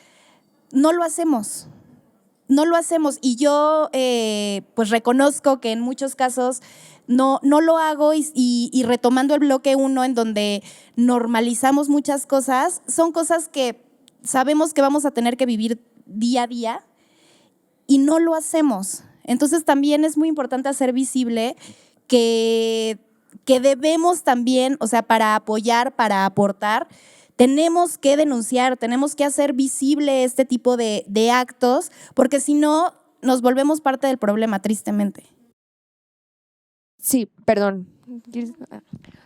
[SPEAKER 1] no lo hacemos. Y yo pues reconozco que en muchos casos no lo hago y retomando el bloque 1 en donde normalizamos muchas cosas, son cosas que sabemos que vamos a tener que vivir día a día y no lo hacemos. Entonces también es muy importante hacer visible que debemos también, o sea, para apoyar, para aportar, tenemos que denunciar, tenemos que hacer visible este tipo de actos, porque si no, nos volvemos parte del problema, tristemente.
[SPEAKER 4] Sí, perdón.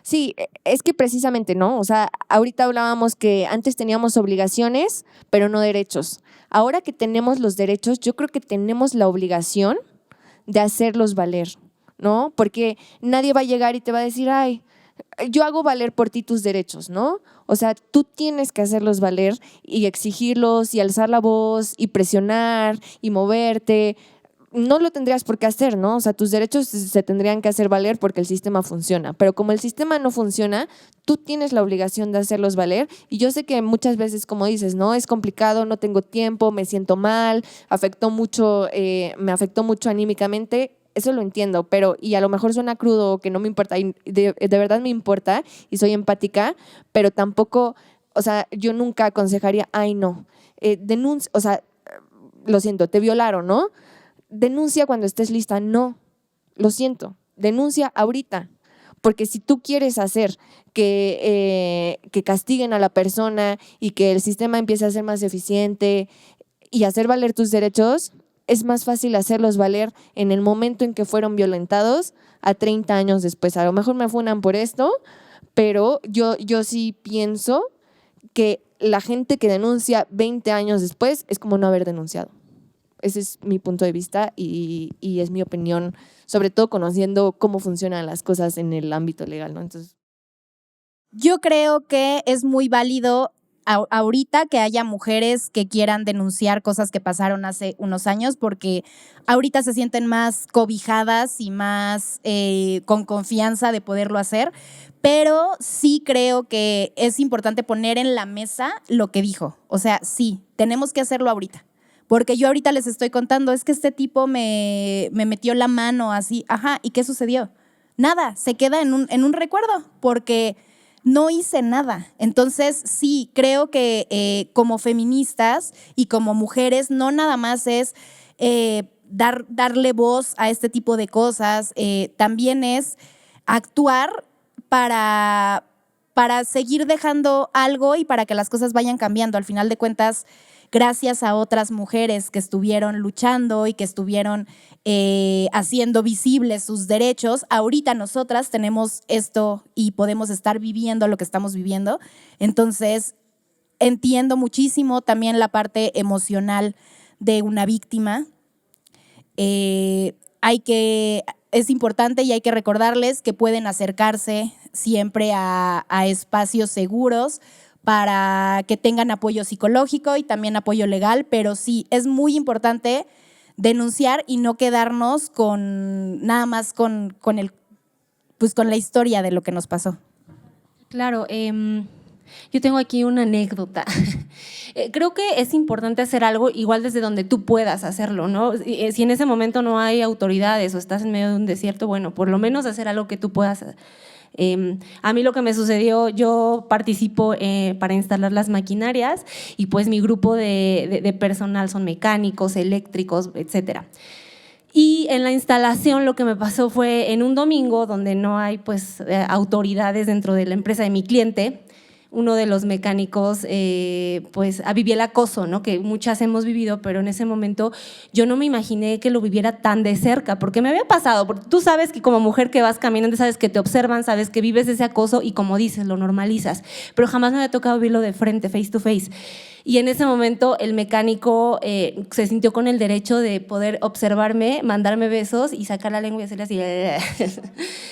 [SPEAKER 4] Sí, es que precisamente, ¿no? O sea, ahorita hablábamos que antes teníamos obligaciones, pero no derechos. Ahora que tenemos los derechos, yo creo que tenemos la obligación de hacerlos valer, ¿no? Porque nadie va a llegar y te va a decir, ay, yo hago valer por ti tus derechos, ¿no? O sea, tú tienes que hacerlos valer y exigirlos y alzar la voz y presionar y moverte. No lo tendrías por qué hacer, ¿no? O sea, tus derechos se tendrían que hacer valer porque el sistema funciona. Pero como el sistema no funciona, tú tienes la obligación de hacerlos valer. Y yo sé que muchas veces, como dices, ¿no? Es complicado, no tengo tiempo, me siento mal, me afectó mucho anímicamente. Eso lo entiendo, pero, y a lo mejor suena crudo, que no me importa, y de verdad me importa y soy empática, pero tampoco, o sea, yo nunca aconsejaría, ay, no, denuncia, o sea, lo siento, te violaron, ¿no? Denuncia cuando estés lista. No, lo siento, denuncia ahorita. Porque si tú quieres hacer que castiguen a la persona y que el sistema empiece a ser más eficiente y hacer valer tus derechos, es más fácil hacerlos valer en el momento en que fueron violentados a 30 años después. A lo mejor me funan por esto, pero yo sí pienso que la gente que denuncia 20 años después es como no haber denunciado. Ese es mi punto de vista y es mi opinión, sobre todo conociendo cómo funcionan las cosas en el ámbito legal, ¿no? Entonces,
[SPEAKER 1] yo creo que es muy válido ahorita que haya mujeres que quieran denunciar cosas que pasaron hace unos años, porque ahorita se sienten más cobijadas y más con confianza de poderlo hacer, pero sí creo que es importante poner en la mesa lo que dijo. O sea, sí, tenemos que hacerlo ahorita. Porque yo ahorita les estoy contando, es que este tipo me metió la mano así, ajá, ¿y qué sucedió? Nada, se queda en un recuerdo, porque no hice nada. Entonces, sí, creo que como feministas y como mujeres, no nada más es darle voz a este tipo de cosas, también es actuar para seguir dejando algo y para que las cosas vayan cambiando. Al final de cuentas, gracias a otras mujeres que estuvieron luchando y que estuvieron haciendo visibles sus derechos, ahorita nosotras tenemos esto y podemos estar viviendo lo que estamos viviendo. Entonces, entiendo muchísimo también la parte emocional de una víctima. Es importante y hay que recordarles que pueden acercarse siempre a espacios seguros para que tengan apoyo psicológico y también apoyo legal, pero sí, es muy importante denunciar y no quedarnos nada más con la historia de lo que nos pasó.
[SPEAKER 5] Claro, yo tengo aquí una anécdota. Creo que es importante hacer algo igual desde donde tú puedas hacerlo, ¿no? Si en ese momento no hay autoridades o estás en medio de un desierto, bueno, por lo menos hacer algo que tú puedas hacer. A mí lo que me sucedió, yo participo para instalar las maquinarias y pues mi grupo de personal son mecánicos, eléctricos, etcétera. Y en la instalación lo que me pasó fue en un domingo donde no hay pues autoridades dentro de la empresa de mi cliente. Uno de los mecánicos pues vivía el acoso, ¿no? Que muchas hemos vivido, pero en ese momento yo no me imaginé que lo viviera tan de cerca, porque me había pasado, porque tú sabes que como mujer que vas caminando, sabes que te observan, sabes que vives ese acoso y como dices, lo normalizas, pero jamás me había tocado vivirlo de frente, face to face. Y en ese momento el mecánico se sintió con el derecho de poder observarme, mandarme besos y sacar la lengua y hacerle así,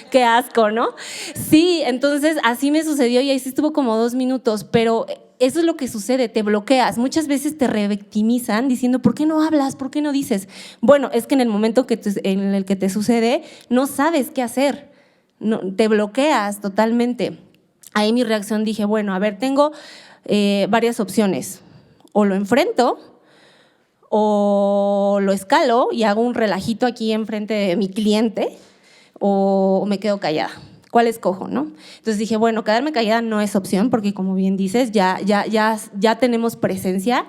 [SPEAKER 5] qué asco, ¿no? Sí, entonces así me sucedió y ahí sí estuvo como 2 minutos, pero eso es lo que sucede, te bloqueas. Muchas veces te revictimizan diciendo, ¿por qué no hablas? ¿Por qué no dices? Bueno, es que en el momento en el que te sucede, no sabes qué hacer, no, te bloqueas totalmente. Ahí mi reacción dije, bueno, a ver, tengo varias opciones. O lo enfrento, o lo escalo y hago un relajito aquí enfrente de mi cliente, o me quedo callada. ¿Cuál escojo, no? Entonces dije, bueno, quedarme callada no es opción, porque como bien dices, ya tenemos presencia.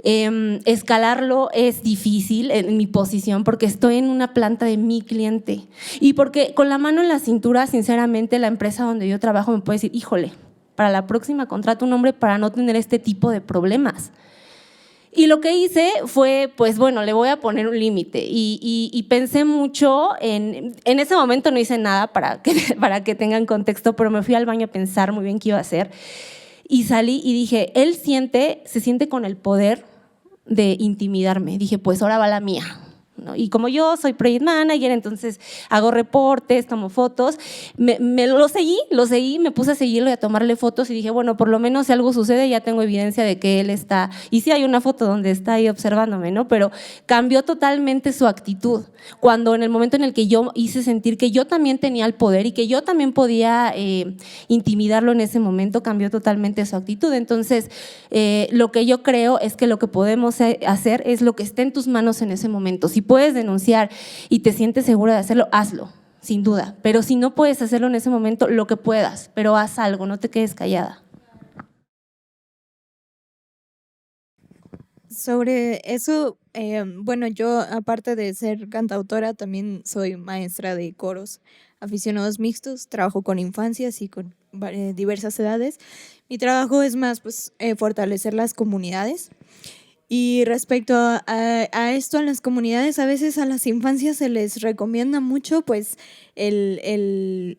[SPEAKER 5] Escalarlo es difícil en mi posición porque estoy en una planta de mi cliente y porque con la mano en la cintura, sinceramente, la empresa donde yo trabajo me puede decir, híjole, para la próxima contrato un hombre para no tener este tipo de problemas. Y lo que hice fue, pues bueno, le voy a poner un límite y pensé mucho en ese momento no hice nada para que tengan contexto, pero me fui al baño a pensar muy bien qué iba a hacer y salí y dije, él se siente con el poder de intimidarme. Dije, pues ahora va la mía, ¿no? Y como yo soy project manager, entonces hago reportes, tomo fotos, lo seguí, me puse a seguirlo y a tomarle fotos y dije, bueno, por lo menos si algo sucede ya tengo evidencia de que él está, y sí hay una foto donde está ahí observándome, ¿no? Pero cambió totalmente su actitud, cuando en el momento en el que yo hice sentir que yo también tenía el poder y que yo también podía intimidarlo en ese momento, cambió totalmente su actitud. Entonces, lo que yo creo es que lo que podemos hacer es lo que esté en tus manos en ese momento. Si puedes denunciar y te sientes segura de hacerlo, hazlo, sin duda. Pero si no puedes hacerlo en ese momento, lo que puedas, pero haz algo, no te quedes callada.
[SPEAKER 2] Sobre eso, bueno, yo aparte de ser cantautora, también soy maestra de coros aficionados mixtos, trabajo con infancias y con diversas edades. Mi trabajo es más pues fortalecer las comunidades. Y respecto a esto, en las comunidades, a veces a las infancias se les recomienda mucho pues el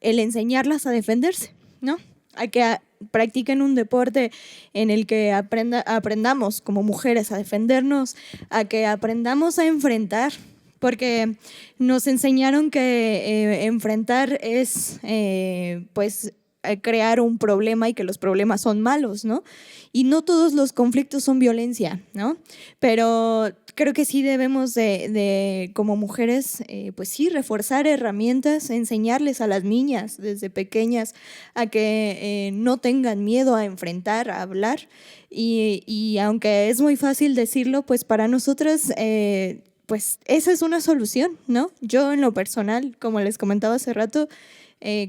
[SPEAKER 2] enseñarlas a defenderse, ¿no? A que practiquen un deporte en el que aprendamos como mujeres a defendernos, a que aprendamos a enfrentar, porque nos enseñaron que enfrentar es pues crear un problema y que los problemas son malos, ¿no? Y no todos los conflictos son violencia, ¿no? Pero creo que sí debemos de como mujeres, pues sí, reforzar herramientas, enseñarles a las niñas desde pequeñas a que no tengan miedo a enfrentar, a hablar. Y aunque es muy fácil decirlo, pues para nosotras pues esa es una solución, ¿no? Yo en lo personal, como les comentaba hace rato,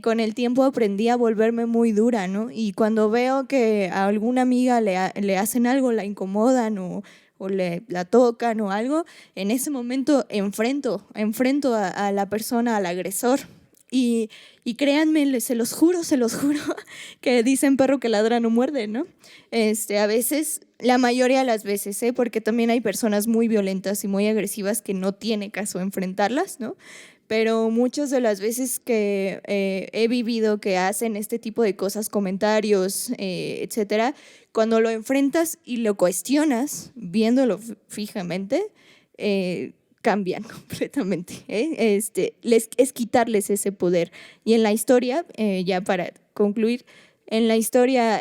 [SPEAKER 2] con el tiempo aprendí a volverme muy dura, ¿no? Y cuando veo que a alguna amiga le hacen algo, la incomodan o la tocan o algo, en ese momento enfrento a la persona, al agresor. Y créanme, se los juro, que dicen perro que ladra no muerde, ¿no? A veces, la mayoría de las veces, porque también hay personas muy violentas y muy agresivas que no tiene caso enfrentarlas, ¿no? Pero muchas de las veces que he vivido que hacen este tipo de cosas, comentarios, etcétera, cuando lo enfrentas y lo cuestionas, viéndolo fijamente, cambian completamente. Es quitarles ese poder. Y en la historia, ya para concluir, en la historia,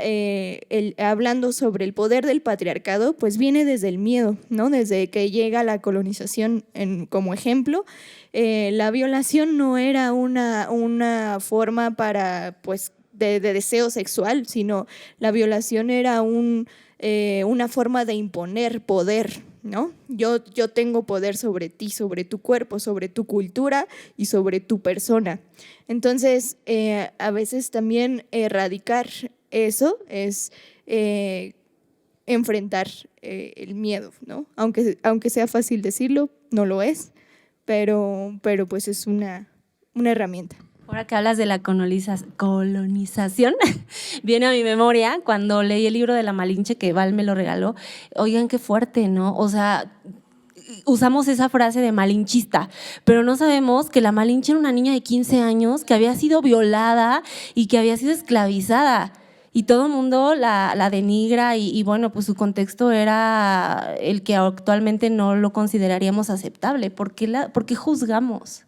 [SPEAKER 2] hablando sobre el poder del patriarcado, pues viene desde el miedo, ¿no? Desde que llega la colonización como ejemplo. La violación no era una forma para, pues, de deseo sexual, sino la violación era una forma de imponer poder, ¿no? Yo tengo poder sobre ti, sobre tu cuerpo, sobre tu cultura y sobre tu persona. Entonces, a veces también erradicar eso es enfrentar el miedo, ¿no? Aunque sea fácil decirlo, no lo es, pero pues es una herramienta.
[SPEAKER 5] Ahora que hablas de la colonización, viene a mi memoria cuando leí el libro de La Malinche, que Val me lo regaló. Oigan, qué fuerte, ¿no? O sea, usamos esa frase de malinchista, pero no sabemos que la Malinche era una niña de 15 años que había sido violada y que había sido esclavizada. Y todo el mundo la denigra y bueno, pues su contexto era el que actualmente no lo consideraríamos aceptable. ¿Por qué juzgamos?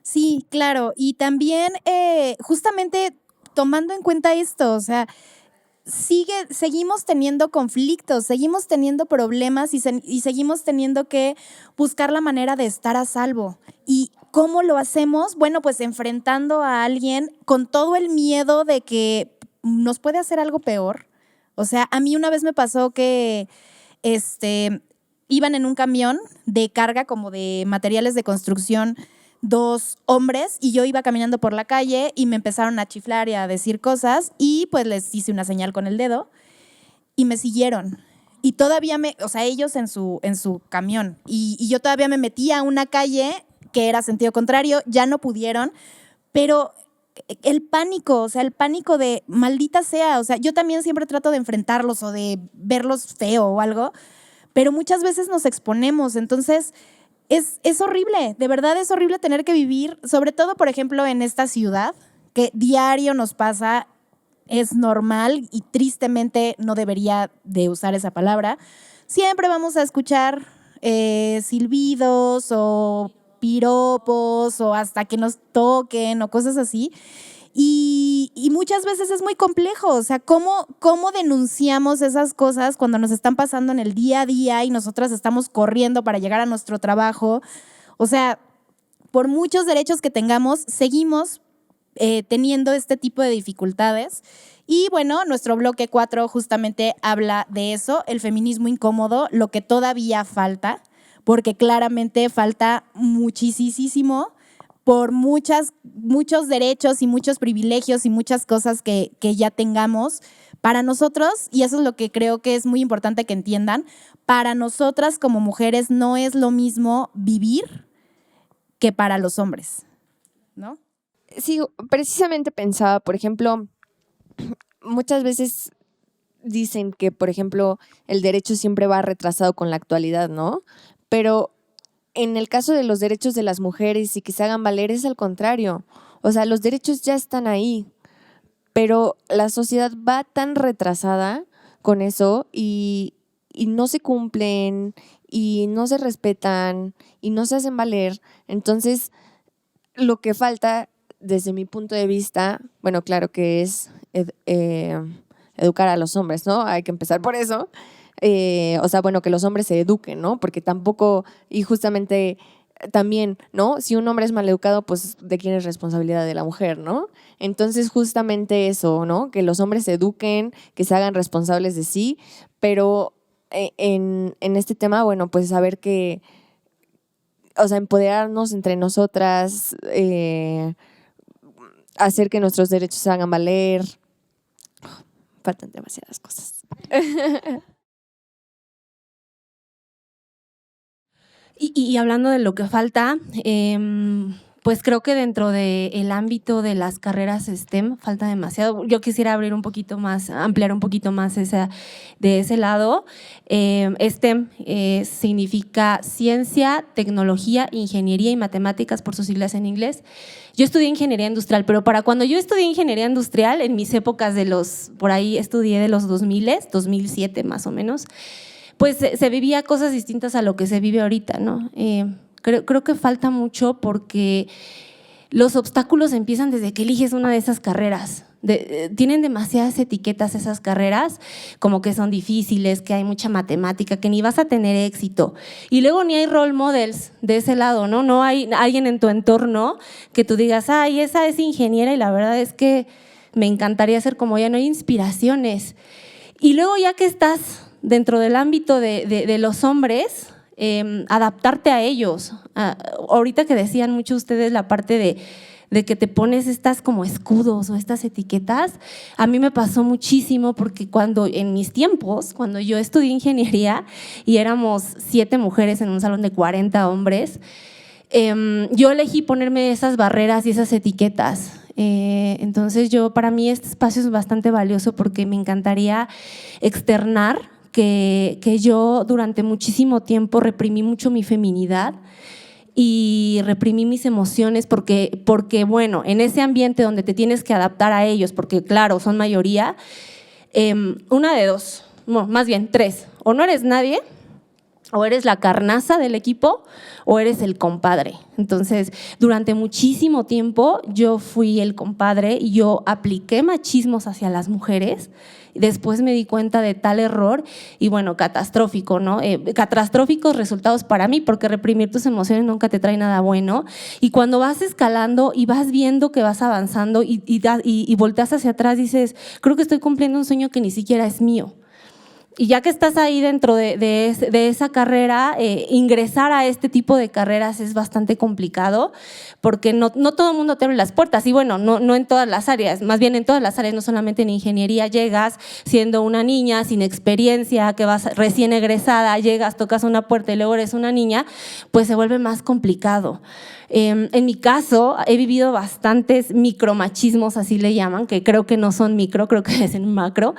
[SPEAKER 1] Sí, claro. Y también justamente tomando en cuenta esto, o sea, seguimos teniendo conflictos, seguimos teniendo problemas y seguimos teniendo que buscar la manera de estar a salvo. ¿Y cómo lo hacemos? Bueno, pues enfrentando a alguien con todo el miedo de que nos puede hacer algo peor. O sea, a mí una vez me pasó que iban en un camión de carga como de materiales de construcción 2 hombres y yo iba caminando por la calle y me empezaron a chiflar y a decir cosas y pues les hice una señal con el dedo y me siguieron. Y todavía ellos en su camión y yo todavía me metí a una calle que era sentido contrario, ya no pudieron, pero el pánico de maldita sea, yo también siempre trato de enfrentarlos o de verlos feo o algo, pero muchas veces nos exponemos, entonces es horrible, de verdad es horrible tener que vivir, sobre todo, por ejemplo, en esta ciudad, que diario nos pasa, es normal y tristemente no debería de usar esa palabra. Siempre vamos a escuchar silbidos o piropos o hasta que nos toquen o cosas así. Y muchas veces es muy complejo, o sea, ¿cómo denunciamos esas cosas cuando nos están pasando en el día a día y nosotras estamos corriendo para llegar a nuestro trabajo? O sea, por muchos derechos que tengamos, seguimos teniendo este tipo de dificultades. Y bueno, nuestro bloque 4 justamente habla de eso, el feminismo incómodo, lo que todavía falta, porque claramente falta muchísimo por muchos derechos y muchos privilegios y muchas cosas que ya tengamos para nosotros, y eso es lo que creo que es muy importante que entiendan, para nosotras como mujeres no es lo mismo vivir que para los hombres, ¿no?
[SPEAKER 4] Sí, precisamente pensaba, por ejemplo, muchas veces dicen que, por ejemplo, el derecho siempre va retrasado con la actualidad, ¿no? Pero en el caso de los derechos de las mujeres y que se hagan valer es al contrario. O sea, los derechos ya están ahí, pero la sociedad va tan retrasada con eso y no se cumplen y no se respetan y no se hacen valer. Entonces, lo que falta, desde mi punto de vista, bueno, claro que es educar a los hombres, ¿no? Hay que empezar por eso. Que los hombres se eduquen, ¿no? Porque tampoco, y justamente también, ¿no? Si un hombre es maleducado, pues ¿de quién es responsabilidad? De la mujer, ¿no? Entonces justamente eso, ¿no? Que los hombres se eduquen, que se hagan responsables de sí, pero en este tema, bueno, pues saber que, o sea, empoderarnos entre nosotras, hacer que nuestros derechos se hagan valer. Faltan demasiadas cosas.
[SPEAKER 5] Y hablando de lo que falta, pues creo que dentro del ámbito de las carreras STEM falta demasiado. Yo quisiera abrir un poquito más, ampliar un poquito más de ese lado. STEM significa ciencia, tecnología, ingeniería y matemáticas, por sus siglas en inglés. Yo estudié ingeniería industrial, pero para cuando yo estudié ingeniería industrial, en mis épocas por ahí estudié de los 2000, 2007 más o menos, pues se vivía cosas distintas a lo que se vive ahorita, ¿no? Creo que falta mucho porque los obstáculos empiezan desde que eliges una de esas carreras. Tienen demasiadas etiquetas esas carreras, como que son difíciles, que hay mucha matemática, que ni vas a tener éxito. Y luego ni hay role models de ese lado, ¿no? No hay alguien en tu entorno que tú digas, ay, esa es ingeniera y la verdad es que me encantaría ser como ella. No hay inspiraciones. Y luego ya que estás dentro del ámbito de los hombres, adaptarte a ellos. Ahorita que decían mucho ustedes la parte de que te pones estas como escudos o estas etiquetas, a mí me pasó muchísimo porque en mis tiempos, cuando yo estudié ingeniería y éramos 7 mujeres en un salón de 40 hombres, yo elegí ponerme esas barreras y esas etiquetas. Entonces para mí este espacio es bastante valioso porque me encantaría externar que yo durante muchísimo tiempo reprimí mucho mi feminidad y reprimí mis emociones porque bueno, en ese ambiente donde te tienes que adaptar a ellos, porque claro, son mayoría, una de dos, no, más bien 3, o no eres nadie, o eres la carnaza del equipo, o eres el compadre. Entonces, durante muchísimo tiempo yo fui el compadre y yo apliqué machismos hacia las mujeres. Después me di cuenta de tal error y bueno, catastrófico, ¿no? Catastróficos resultados para mí, porque reprimir tus emociones nunca te trae nada bueno. Y cuando vas escalando y vas viendo que vas avanzando y volteas hacia atrás, dices, creo que estoy cumpliendo un sueño que ni siquiera es mío. Y ya que estás ahí dentro de esa carrera, ingresar a este tipo de carreras es bastante complicado porque no todo el mundo te abre las puertas. Y bueno, no en todas las áreas, más bien en todas las áreas, no solamente en ingeniería. Llegas siendo una niña sin experiencia, que vas recién egresada, llegas, tocas una puerta y luego eres una niña, pues se vuelve más complicado. En mi caso, he vivido bastantes micromachismos, así le llaman, que creo que no son micro, creo que es en macro.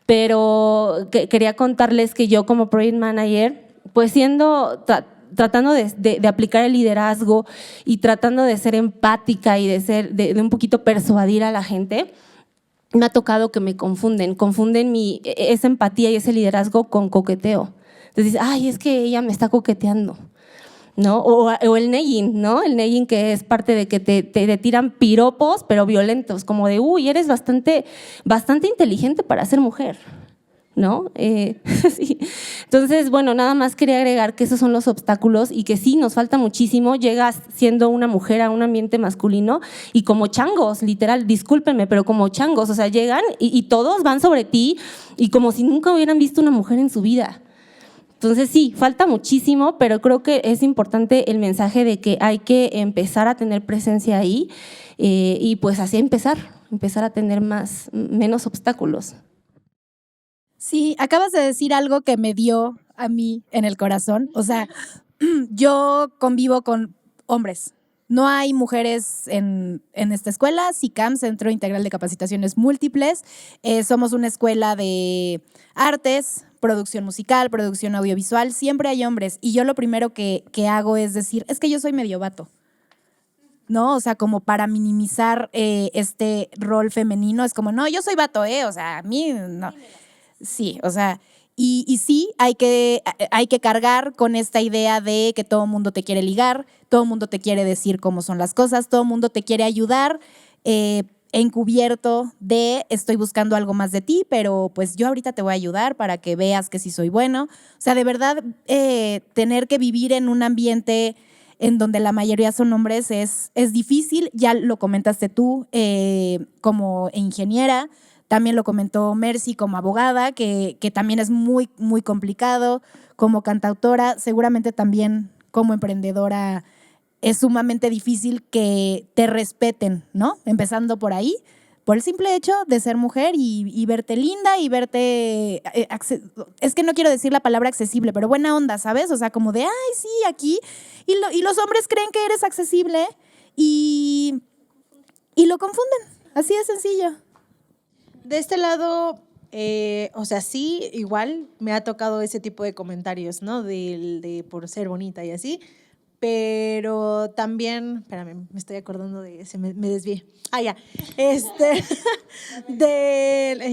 [SPEAKER 5] Pero quería contarles que yo como Project Manager, pues tratando de aplicar el liderazgo y tratando de ser empática y de un poquito persuadir a la gente, me ha tocado que me confunden esa empatía y ese liderazgo con coqueteo. Entonces, ay, es que ella me está coqueteando, ¿no? O el negging, ¿no? El negging, que es parte de que te tiran piropos, pero violentos, como de, uy, eres bastante inteligente para ser mujer, ¿no? Sí. Entonces, bueno, nada más quería agregar que esos son los obstáculos y que sí, nos falta muchísimo. Llegas siendo una mujer a un ambiente masculino y como changos, literal, discúlpenme, pero como changos, o sea, llegan y todos van sobre ti y como si nunca hubieran visto una mujer en su vida. Entonces sí, falta muchísimo, pero creo que es importante el mensaje de que hay que empezar a tener presencia ahí y pues así empezar a tener menos obstáculos.
[SPEAKER 1] Sí, acabas de decir algo que me dio a mí en el corazón. O sea, yo convivo con hombres. No hay mujeres en esta escuela. CICAM, Centro Integral de Capacitaciones Múltiples. Somos una escuela de artes, producción musical, producción audiovisual. Siempre hay hombres. Y yo lo primero que hago es decir, es que yo soy medio vato, ¿no? O sea, como para minimizar este rol femenino. Es como, no, yo soy vato, o sea, a mí no. Sí, o sea, y sí, hay que cargar con esta idea de que todo el mundo te quiere ligar, todo el mundo te quiere decir cómo son las cosas, todo el mundo te quiere ayudar encubierto de estoy buscando algo más de ti, pero pues yo ahorita te voy a ayudar para que veas que sí soy bueno. O sea, de verdad, tener que vivir en un ambiente en donde la mayoría son hombres es difícil. Ya lo comentaste tú como ingeniera. También lo comentó Mercy como abogada, que también es muy, muy complicado. Como cantautora, seguramente también como emprendedora es sumamente difícil que te respeten, ¿no? Empezando por ahí, por el simple hecho de ser mujer y verte linda y verte… es que no quiero decir la palabra accesible, pero buena onda, ¿sabes? O sea, como de, ay, sí, aquí. Y los hombres creen que eres accesible y lo confunden. Así de sencillo.
[SPEAKER 3] De este lado, o sea, sí, igual me ha tocado ese tipo de comentarios, ¿no? De por ser bonita y así, pero también, espérame, me estoy acordando me desvié. Ah, ya,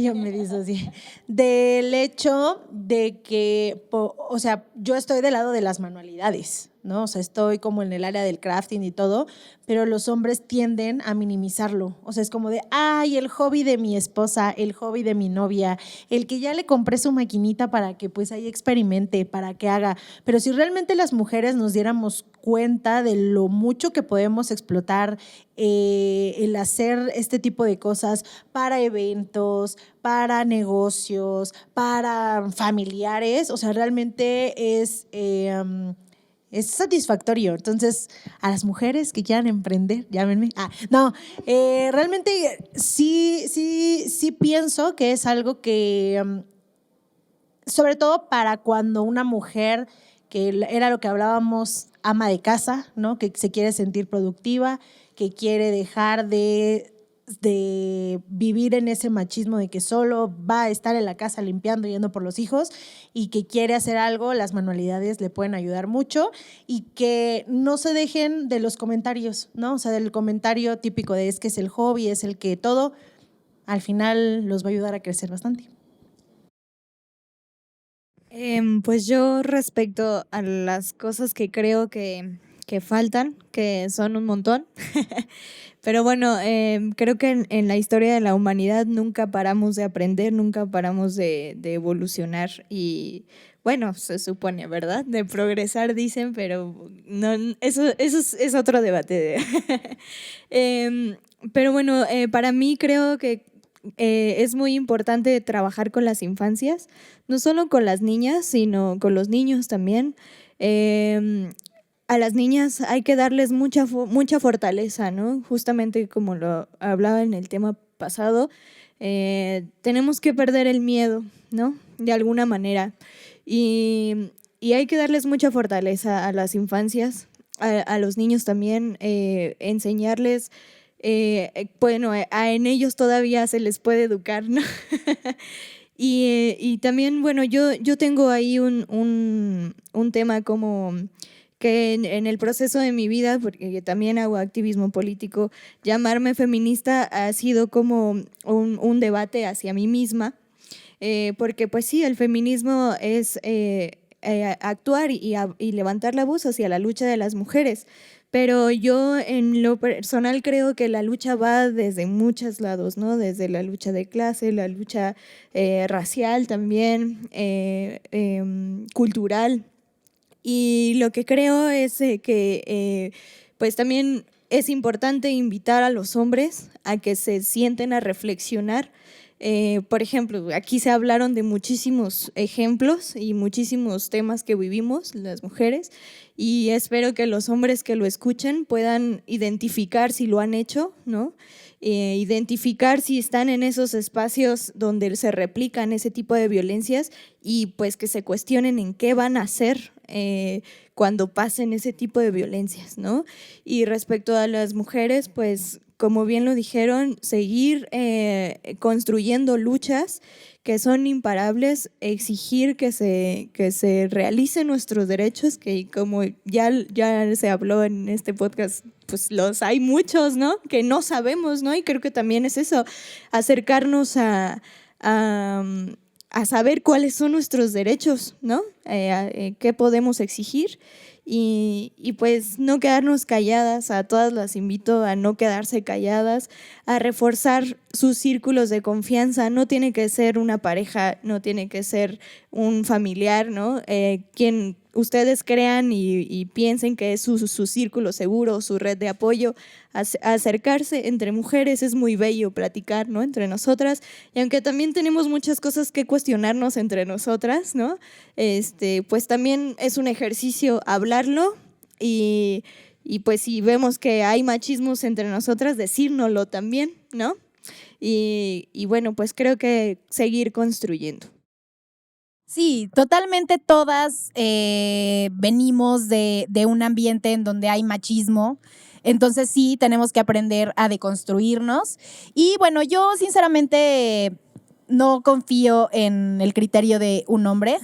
[SPEAKER 3] yo me disocié, del hecho de que, o sea, yo estoy del lado de las manualidades, ¿no? O sea, estoy como en el área del crafting y todo, pero los hombres tienden a minimizarlo. O sea, es como de, ay, el hobby de mi esposa, el hobby de mi novia, el que ya le compré su maquinita para que pues ahí experimente, para que haga. Pero si realmente las mujeres nos diéramos cuenta de lo mucho que podemos explotar el hacer este tipo de cosas para eventos, para negocios, para familiares, o sea, realmente es satisfactorio. Entonces, a las mujeres que quieran emprender, llámenme. Realmente sí pienso que es algo que, sobre todo para cuando una mujer, que era lo que hablábamos, ama de casa, ¿no? Que se quiere sentir productiva, que quiere dejar de vivir en ese machismo de que solo va a estar en la casa limpiando, yendo por los hijos, y que quiere hacer algo, las manualidades le pueden ayudar mucho, y que no se dejen de los comentarios, ¿no? O sea, del comentario típico de es que es el hobby, es el que todo, al final los va a ayudar a crecer bastante.
[SPEAKER 2] Pues yo respecto a las cosas que creo que faltan, que son un montón, pero bueno, creo que en la historia de la humanidad nunca paramos de aprender, nunca paramos de evolucionar y bueno, se supone, ¿verdad? De progresar dicen, pero no, eso es otro debate. Pero bueno, para mí creo que es muy importante trabajar con las infancias, no solo con las niñas, sino con los niños también. A las niñas hay que darles mucha fortaleza, ¿no? Justamente como lo hablaba en el tema pasado, tenemos que perder el miedo, ¿no? De alguna manera. Y hay que darles mucha fortaleza a las infancias, a los niños también, enseñarles, bueno, en ellos todavía se les puede educar, ¿no? Y también, bueno, yo tengo ahí un tema como que en el proceso de mi vida, porque también hago activismo político, llamarme feminista ha sido como un debate hacia mí misma, porque pues sí, el feminismo es actuar y levantar la voz hacia la lucha de las mujeres, pero yo en lo personal creo que la lucha va desde muchos lados, ¿no? Desde la lucha de clase, la lucha racial también, cultural. Y lo que creo es que pues también es importante invitar a los hombres a que se sienten a reflexionar. Por ejemplo, aquí se hablaron de muchísimos ejemplos y muchísimos temas que vivimos las mujeres, y espero que los hombres que lo escuchen puedan identificar si lo han hecho, ¿no? Identificar si están en esos espacios donde se replican ese tipo de violencias, y pues que se cuestionen en qué van a hacer cuando pasen ese tipo de violencias, ¿no? Y respecto a las mujeres, pues como bien lo dijeron, seguir construyendo luchas que son imparables, exigir que se realicen nuestros derechos, que como ya se habló en este podcast, pues los hay muchos, ¿no? Que no sabemos, ¿no? Y creo que también es eso, acercarnos a saber cuáles son nuestros derechos, ¿no? Qué podemos exigir. Y pues no quedarnos calladas, a todas las invito a no quedarse calladas, a reforzar sus círculos de confianza. No tiene que ser una pareja, no tiene que ser un familiar, ¿no? Quien ustedes crean y piensen que es su círculo seguro, su red de apoyo. Acercarse entre mujeres es muy bello, platicar, ¿no? Entre nosotras, y aunque también tenemos muchas cosas que cuestionarnos entre nosotras, ¿no? Pues también es un ejercicio hablarlo, y pues si vemos que hay machismos entre nosotras, decírnoslo también, ¿no? Y bueno, pues creo que seguir construyendo.
[SPEAKER 1] Sí, totalmente todas venimos de un ambiente en donde hay machismo. Entonces sí, tenemos que aprender a deconstruirnos. Y bueno, yo sinceramente no confío en el criterio de un hombre,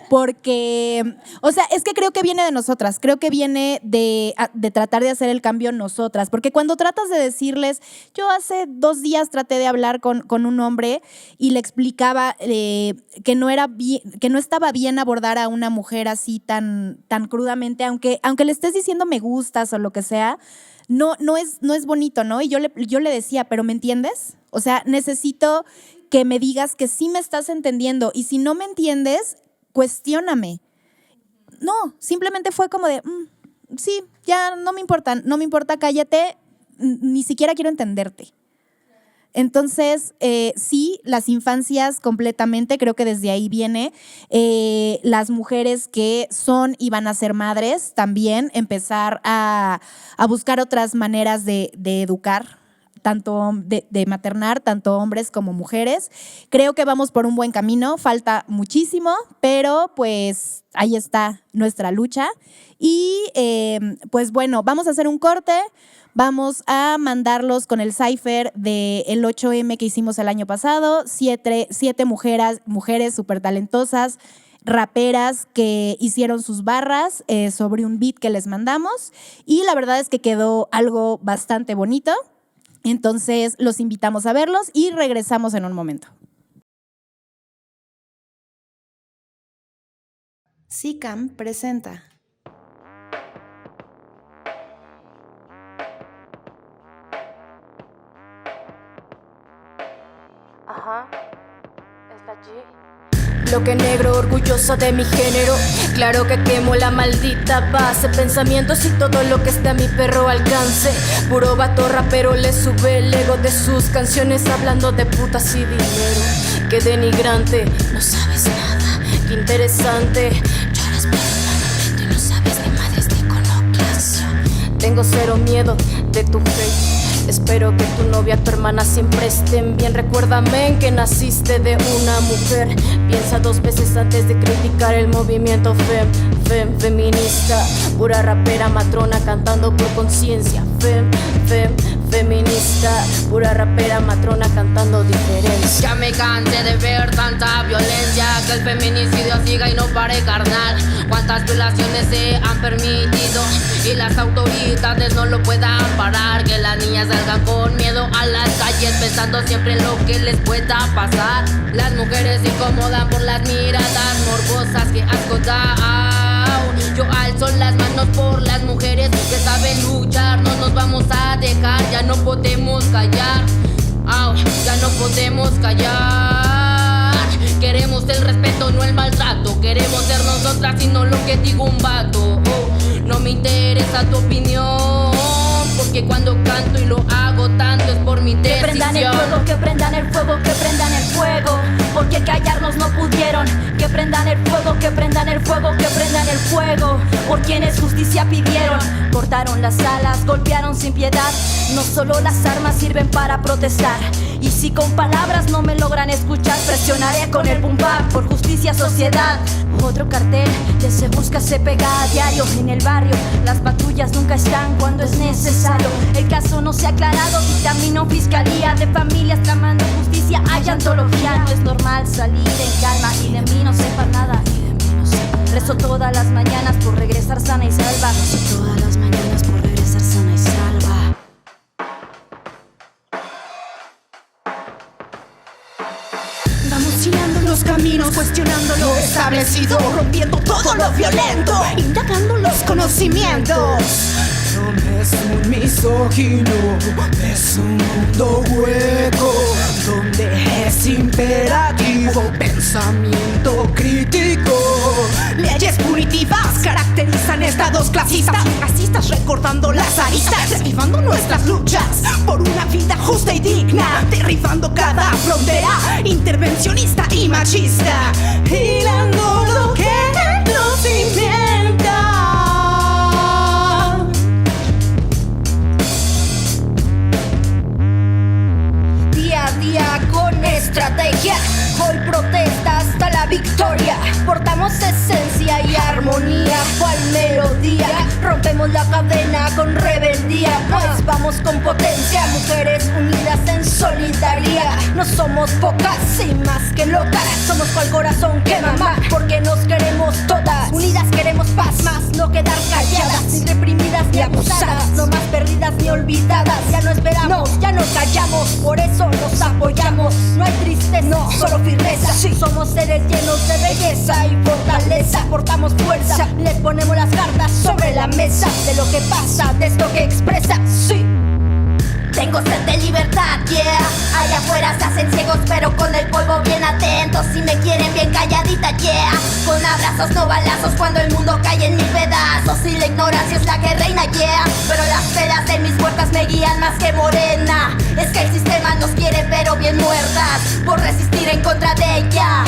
[SPEAKER 1] porque, o sea, es que creo que viene de nosotras, creo que viene de tratar de hacer el cambio nosotras, porque cuando tratas de decirles, yo hace 2 días traté de hablar con un hombre y le explicaba que no estaba bien abordar a una mujer así tan crudamente, aunque le estés diciendo me gustas o lo que sea, no es bonito, ¿no? Y yo le decía, ¿pero me entiendes? O sea, necesito que me digas que sí me estás entendiendo, y si no me entiendes, cuestióname. No, simplemente fue como de, sí, ya no me importa, cállate, ni siquiera quiero entenderte. Entonces, sí, las infancias completamente, creo que desde ahí viene. Las mujeres que son y van a ser madres, también empezar a buscar otras maneras de educar, tanto de maternar, tanto hombres como mujeres. Creo que vamos por un buen camino, falta muchísimo, pero pues ahí está nuestra lucha. Y pues bueno, vamos a hacer un corte, vamos a mandarlos con el cipher del 8M que hicimos el año pasado, 7 mujeres súper talentosas, raperas que hicieron sus barras sobre un beat que les mandamos, y la verdad es que quedó algo bastante bonito. Entonces, los invitamos a verlos y regresamos en un momento. SICAM presenta.
[SPEAKER 6] Ajá, es la G. bloque negro, orgullosa de mi género. Claro que quemo la maldita base, pensamientos y todo lo que esté a mi perro alcance. Puro vato rapero le sube el ego de sus canciones, hablando de putas y dinero. Qué denigrante, no sabes nada, qué interesante. Lloras por humanamente y no sabes de madres de iconoclasia. Tengo cero miedo de tu hate. Espero que tu novia, tu hermana siempre estén bien. Recuérdame que naciste de una mujer. Piensa 2 veces antes de criticar el movimiento feminista. Pura rapera matrona cantando por conciencia. Feminista. Pura rapera matrona cantando diferencia.
[SPEAKER 7] Ya me cansé de ver tanta violencia, que el feminicidio siga y no pare, carnal. Cuántas violaciones se han permitido y las autoridades no lo puedan parar. Que las niñas salgan con miedo a las calles, pensando siempre en lo que les pueda pasar. Las mujeres se incomodan por las miradas morbosas que asco da. Yo alzo las manos por las mujeres que saben luchar. No nos vamos a dejar, ya no podemos callar. Ya no podemos callar. Queremos el respeto, no el maltrato. Queremos ser nosotras y no lo que diga un vato. No me interesa tu opinión, porque cuando canto y lo hago tanto es por mi decisión.
[SPEAKER 8] Que prendan el fuego, que prendan el fuego, que prendan el fuego, porque callarnos no pudieron. Que prendan el fuego, que prendan el fuego, que prendan el fuego, por quienes justicia pidieron. Cortaron las alas, golpearon sin piedad. No solo las armas sirven para protestar. Y si con palabras no me logran escuchar, presionaré con el boom bap por justicia, sociedad. Otro cartel que se busca, se pega a diario en el barrio. Las patrullas nunca están cuando es necesario. El caso no se ha aclarado, dictaminó fiscalía. De familias tramando justicia hay antología. No es normal salir en calma y de mí no sepa nada. Rezo todas las mañanas por regresar sana y salva. Rezo todas las mañanas por regresar sana y salva.
[SPEAKER 9] Vamos girando los caminos, cuestionando lo establecido, rompiendo todo lo violento, indagando los conocimientos. No es un misógino, es un mundo hueco, donde es imperativo pensamiento crítico. Leyes punitivas caracterizan estados clasistas y racistas, recordando las aristas, derribando nuestras luchas por una vida justa y digna, derribando cada frontera intervencionista y machista, hilando lo que nos inventa.
[SPEAKER 8] Día a día con estrategia, hoy protesta hasta la victoria. Portamos esencia y armonía, cual melodía. Rompemos la cadena con rebeldía, pues vamos con potencia. Mujeres unidas en solidaridad. No somos pocas y más que locas. Somos cual corazón que mama, porque nos queremos todas. Unidas queremos paz, más no quedar calladas, ni reprimidas ni abusadas, no más perdidas ni olvidadas. Ya no esperamos, ya no callamos, por eso nos apoyamos. No hay tristeza, no, solo firmeza. Sí, somos seres llenos de belleza y fortaleza. Portamos fuerza, les ponemos las cartas sobre la mesa de lo que pasa, de esto que expresa. Sí. Tengo sed de libertad, yeah. Allá afuera se hacen ciegos, pero con el polvo bien atentos. Si me quieren bien calladita, yeah. Con abrazos, no balazos, cuando el mundo cae en mil pedazos. Y la ignorancia es la que reina, yeah. Pero las pelas de mis puertas me guían más que Morena. Es que el sistema nos quiere, pero bien muertas, por resistir en contra de ella.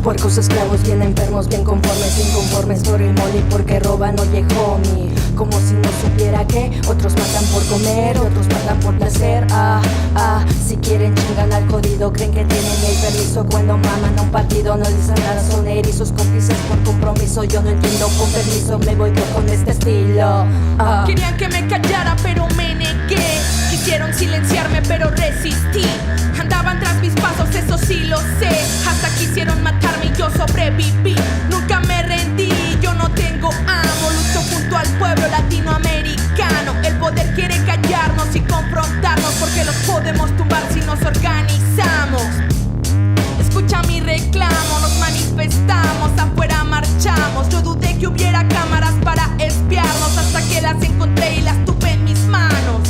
[SPEAKER 6] Puercos esclavos, bien enfermos, bien conformes, inconformes por el money, porque roban, oye homie. Como si no supiera que otros matan por comer, otros matan por placer. Si quieren chingan al jodido, creen que tienen el permiso. Cuando maman a un partido no les nada, son erizos, cómplices por compromiso. Yo no entiendo, con permiso me voy yo con este estilo.
[SPEAKER 9] Querían que me callara pero me negué. Quisieron silenciarme pero resistí. Andaban tras mis pasos, eso sí lo sé. Hasta quisieron matarme y yo sobreviví. Nunca me rendí, yo no tengo amo. Lucho junto al pueblo latinoamericano. El poder quiere callarnos y confrontarnos, porque los podemos tumbar si nos organizamos. Escucha mi reclamo, nos manifestamos, afuera marchamos. Yo dudé que hubiera cámaras para espiarnos, hasta que las encontré y las tuve en mis manos.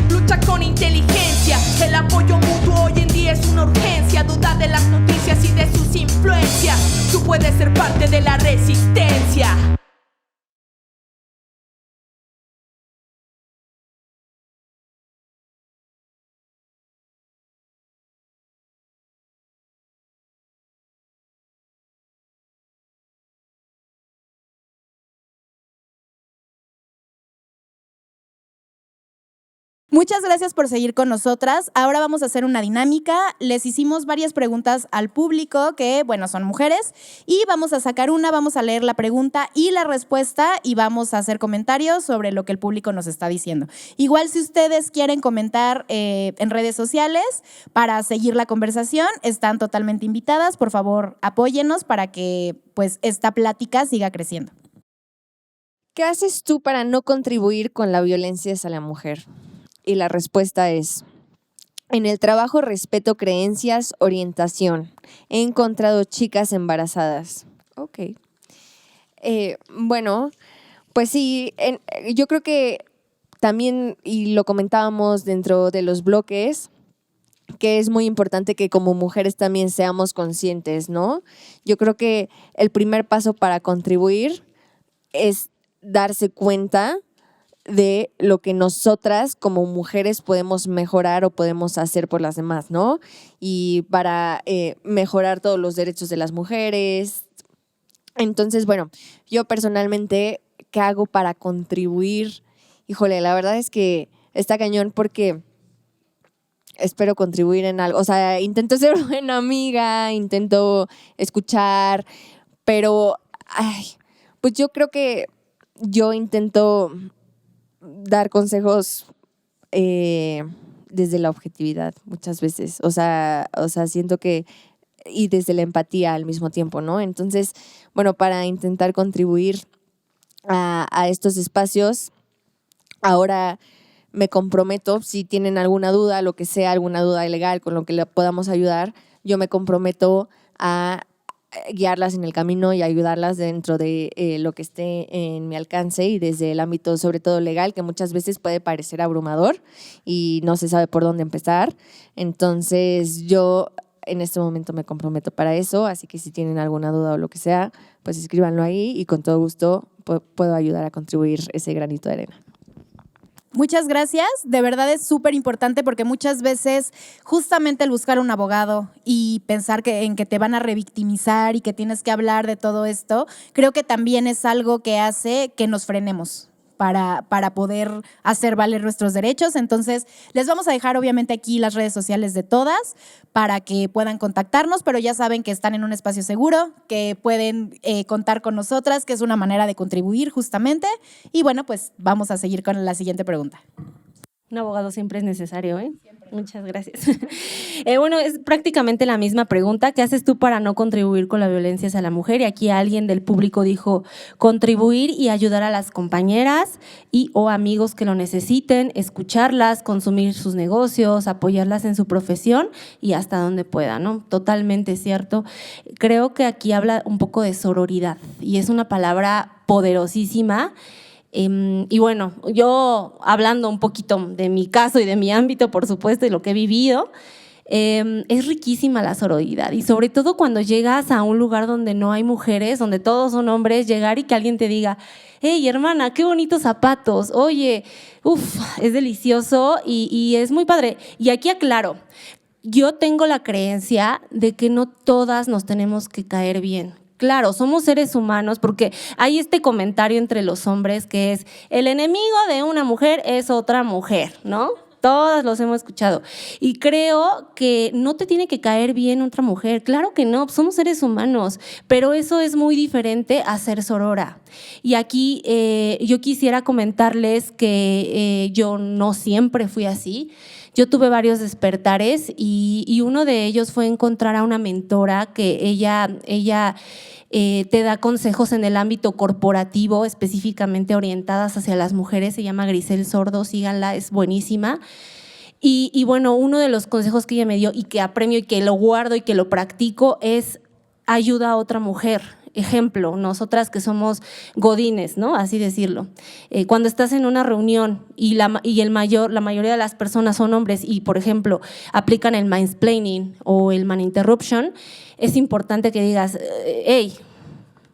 [SPEAKER 9] Lucha con inteligencia, el apoyo mutuo hoy en día es una urgencia. Duda de las noticias y de sus influencias.
[SPEAKER 1] Muchas gracias por seguir con nosotras. Ahora vamos a hacer una dinámica. Les hicimos varias preguntas al público que, bueno, son mujeres y vamos a sacar una, vamos a leer la pregunta y la respuesta y vamos a hacer comentarios sobre lo que el público nos está diciendo. Igual si ustedes quieren comentar en redes sociales para seguir la conversación, están totalmente invitadas. Por favor, apóyennos para que pues esta plática siga creciendo.
[SPEAKER 4] ¿Qué haces tú para no contribuir con la violencia hacia la mujer? Y la respuesta es: en el trabajo respeto creencias, orientación. He encontrado chicas embarazadas. Ok. Bueno, pues sí, yo creo que también, y lo comentábamos dentro de los bloques, que es muy importante que como mujeres también seamos conscientes, ¿no? Yo creo que el primer paso para contribuir es darse cuenta de lo que nosotras como mujeres podemos mejorar o podemos hacer por las demás, ¿no? Y para mejorar todos los derechos de las mujeres. Entonces, bueno, yo personalmente, ¿qué hago para contribuir? Híjole, la verdad es que está cañón porque espero contribuir en algo. O sea, intento ser buena amiga, intento escuchar, pero pues yo creo que yo intento dar consejos desde la objetividad muchas veces, o sea, siento que, y desde la empatía al mismo tiempo, ¿no? Entonces, bueno, para intentar contribuir a estos espacios, ahora me comprometo, si tienen alguna duda, lo que sea, alguna duda legal con lo que le podamos ayudar, yo me comprometo a guiarlas en el camino y ayudarlas dentro de lo que esté en mi alcance y desde el ámbito sobre todo legal, que muchas veces puede parecer abrumador y no se sabe por dónde empezar. Entonces yo en este momento me comprometo para eso, así que si tienen alguna duda o lo que sea, pues escríbanlo ahí y con todo gusto puedo ayudar a contribuir ese granito de arena.
[SPEAKER 1] Muchas gracias, de verdad es súper importante porque muchas veces justamente el buscar un abogado y pensar en que te van a revictimizar y que tienes que hablar de todo esto, creo que también es algo que hace que nos frenemos para poder hacer valer nuestros derechos. Entonces, les vamos a dejar obviamente aquí las redes sociales de todas para que puedan contactarnos, pero ya saben que están en un espacio seguro, que pueden contar con nosotras, que es una manera de contribuir justamente. Y bueno, pues vamos a seguir con la siguiente pregunta.
[SPEAKER 5] Un abogado siempre es necesario, ¿eh? Muchas gracias. Bueno, es prácticamente la misma pregunta. ¿Qué haces tú para no contribuir con la violencia hacia la mujer? Y aquí alguien del público dijo contribuir y ayudar a las compañeras y o amigos que lo necesiten, escucharlas, consumir sus negocios, apoyarlas en su profesión y hasta donde pueda, ¿no? Totalmente cierto. Creo que aquí habla un poco de sororidad y es una palabra poderosísima. Y bueno, yo hablando un poquito de mi caso y de mi ámbito, por supuesto, y lo que he vivido, es riquísima la sororidad y sobre todo cuando llegas a un lugar donde no hay mujeres, donde todos son hombres, llegar y que alguien te diga: hey, hermana, qué bonitos zapatos, oye, es delicioso y es muy padre. Y aquí aclaro, yo tengo la creencia de que no todas nos tenemos que caer bien. Claro, somos seres humanos porque hay este comentario entre los hombres que es: el enemigo de una mujer es otra mujer, ¿no? Todas los hemos escuchado. Y creo que no te tiene que caer bien otra mujer. Claro que no, somos seres humanos, pero eso es muy diferente a ser sorora. Y aquí yo quisiera comentarles que yo no siempre fui así. Yo tuve varios despertares y uno de ellos fue encontrar a una mentora que ella te da consejos en el ámbito corporativo, específicamente orientadas hacia las mujeres. Se llama Grisel Sordo, síganla, es buenísima. Y bueno, uno de los consejos que ella me dio y que apremio y que lo guardo y que lo practico es: ayuda a otra mujer. Ejemplo, nosotras que somos godines, ¿no? Así decirlo. Cuando estás en una reunión y la mayoría de las personas son hombres y, por ejemplo, aplican el mansplaining o el man interruption, es importante que digas: hey,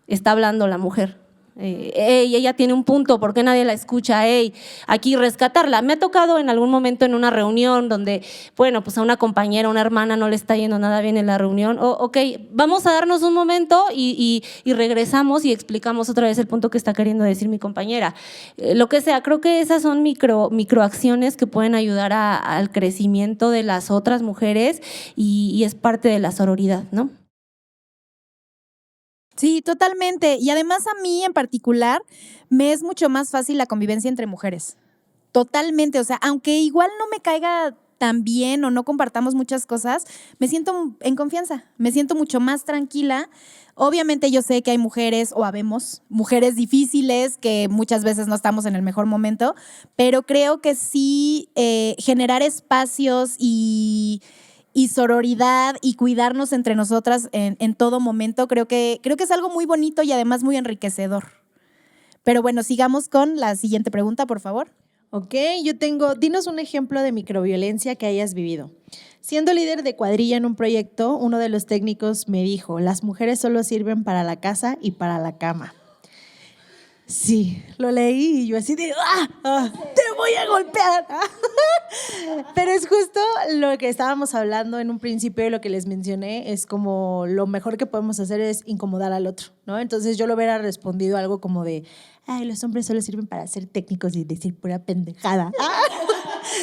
[SPEAKER 5] está hablando la mujer, Ey, ella tiene un punto, ¿por qué nadie la escucha? Ey, aquí rescatarla. Me ha tocado en algún momento en una reunión donde, bueno, pues a una compañera, una hermana no le está yendo nada bien en la reunión. Ok, vamos a darnos un momento y regresamos y explicamos otra vez el punto que está queriendo decir mi compañera. Lo que sea, creo que esas son microacciones que pueden ayudar al crecimiento de las otras mujeres y es parte de la sororidad, ¿no?
[SPEAKER 1] Sí, totalmente. Y además a mí en particular me es mucho más fácil la convivencia entre mujeres. Totalmente. O sea, aunque igual no me caiga tan bien o no compartamos muchas cosas, me siento en confianza, me siento mucho más tranquila. Obviamente yo sé que hay mujeres o habemos mujeres difíciles que muchas veces no estamos en el mejor momento, pero creo que sí generar espacios y sororidad y cuidarnos entre nosotras en todo momento, creo que es algo muy bonito y además muy enriquecedor. Pero bueno, sigamos con la siguiente pregunta, por favor.
[SPEAKER 3] Ok, dinos un ejemplo de microviolencia que hayas vivido. Siendo líder de cuadrilla en un proyecto, uno de los técnicos me dijo, las mujeres solo sirven para la casa y para la cama. Sí, lo leí y yo así de, te voy a golpear. Pero es justo lo que estábamos hablando en un principio y lo que les mencioné, es como lo mejor que podemos hacer es incomodar al otro, ¿no? Entonces yo lo hubiera respondido algo como de, los hombres solo sirven para ser técnicos y decir pura pendejada.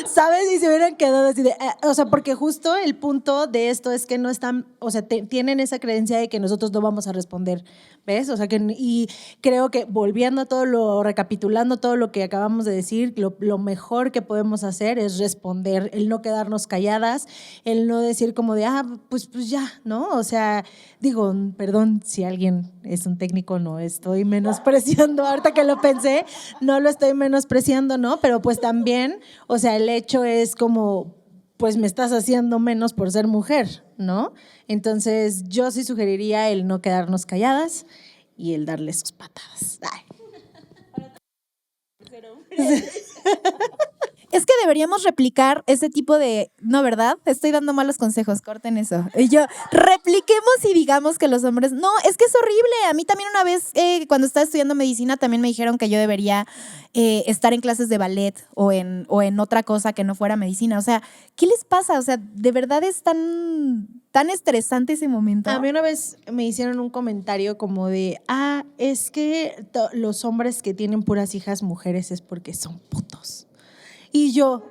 [SPEAKER 3] ¿Sabes? Y se hubieran quedado así de… o sea, porque justo el punto de esto es que no están… O sea, tienen esa creencia de que nosotros no vamos a responder, ¿ves? O sea, y creo que recapitulando todo lo que acabamos de decir, lo mejor que podemos hacer es responder, el no quedarnos calladas, el no decir como de, pues ya, ¿no? O sea, digo, perdón si alguien es un técnico, no estoy menospreciando, ahorita que lo pensé, no lo estoy menospreciando, ¿no? Pero pues también, o sea, el hecho es como, pues me estás haciendo menos por ser mujer, ¿no? Entonces yo sí sugeriría el no quedarnos calladas y el darle sus patadas.
[SPEAKER 1] Es que deberíamos replicar ese tipo de… No, ¿verdad? Estoy dando malos consejos, corten eso. Y yo, repliquemos y digamos que los hombres… No, es que es horrible. A mí también una vez, cuando estaba estudiando medicina, también me dijeron que yo debería estar en clases de ballet o en otra cosa que no fuera medicina. O sea, ¿qué les pasa? O sea, ¿de verdad es tan estresante ese momento?
[SPEAKER 3] A mí una vez me hicieron un comentario como de, es que los hombres que tienen puras hijas mujeres es porque son putos. Y yo,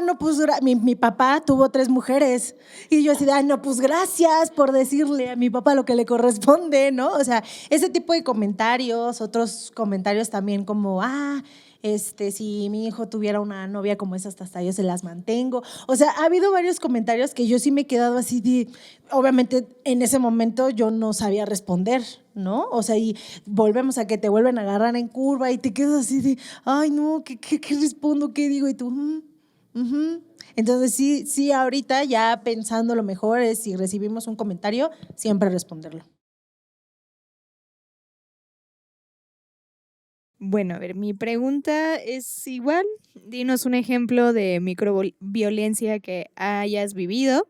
[SPEAKER 3] no, pues mi papá tuvo 3 mujeres. Y yo así de, no, pues gracias por decirle a mi papá lo que le corresponde, ¿no? O sea, ese tipo de comentarios, otros comentarios también como, si mi hijo tuviera una novia como esa, hasta yo se las mantengo. O sea, ha habido varios comentarios que yo sí me he quedado así de… Obviamente, en ese momento yo no sabía responder, ¿no? O sea, y volvemos a que te vuelven a agarrar en curva y te quedas así de, no, ¿qué respondo? ¿Qué digo? Y tú, Entonces, sí, ahorita ya pensando lo mejor es si recibimos un comentario, siempre responderlo.
[SPEAKER 2] Bueno, a ver, mi pregunta es igual. Dinos un ejemplo de microviolencia que hayas vivido.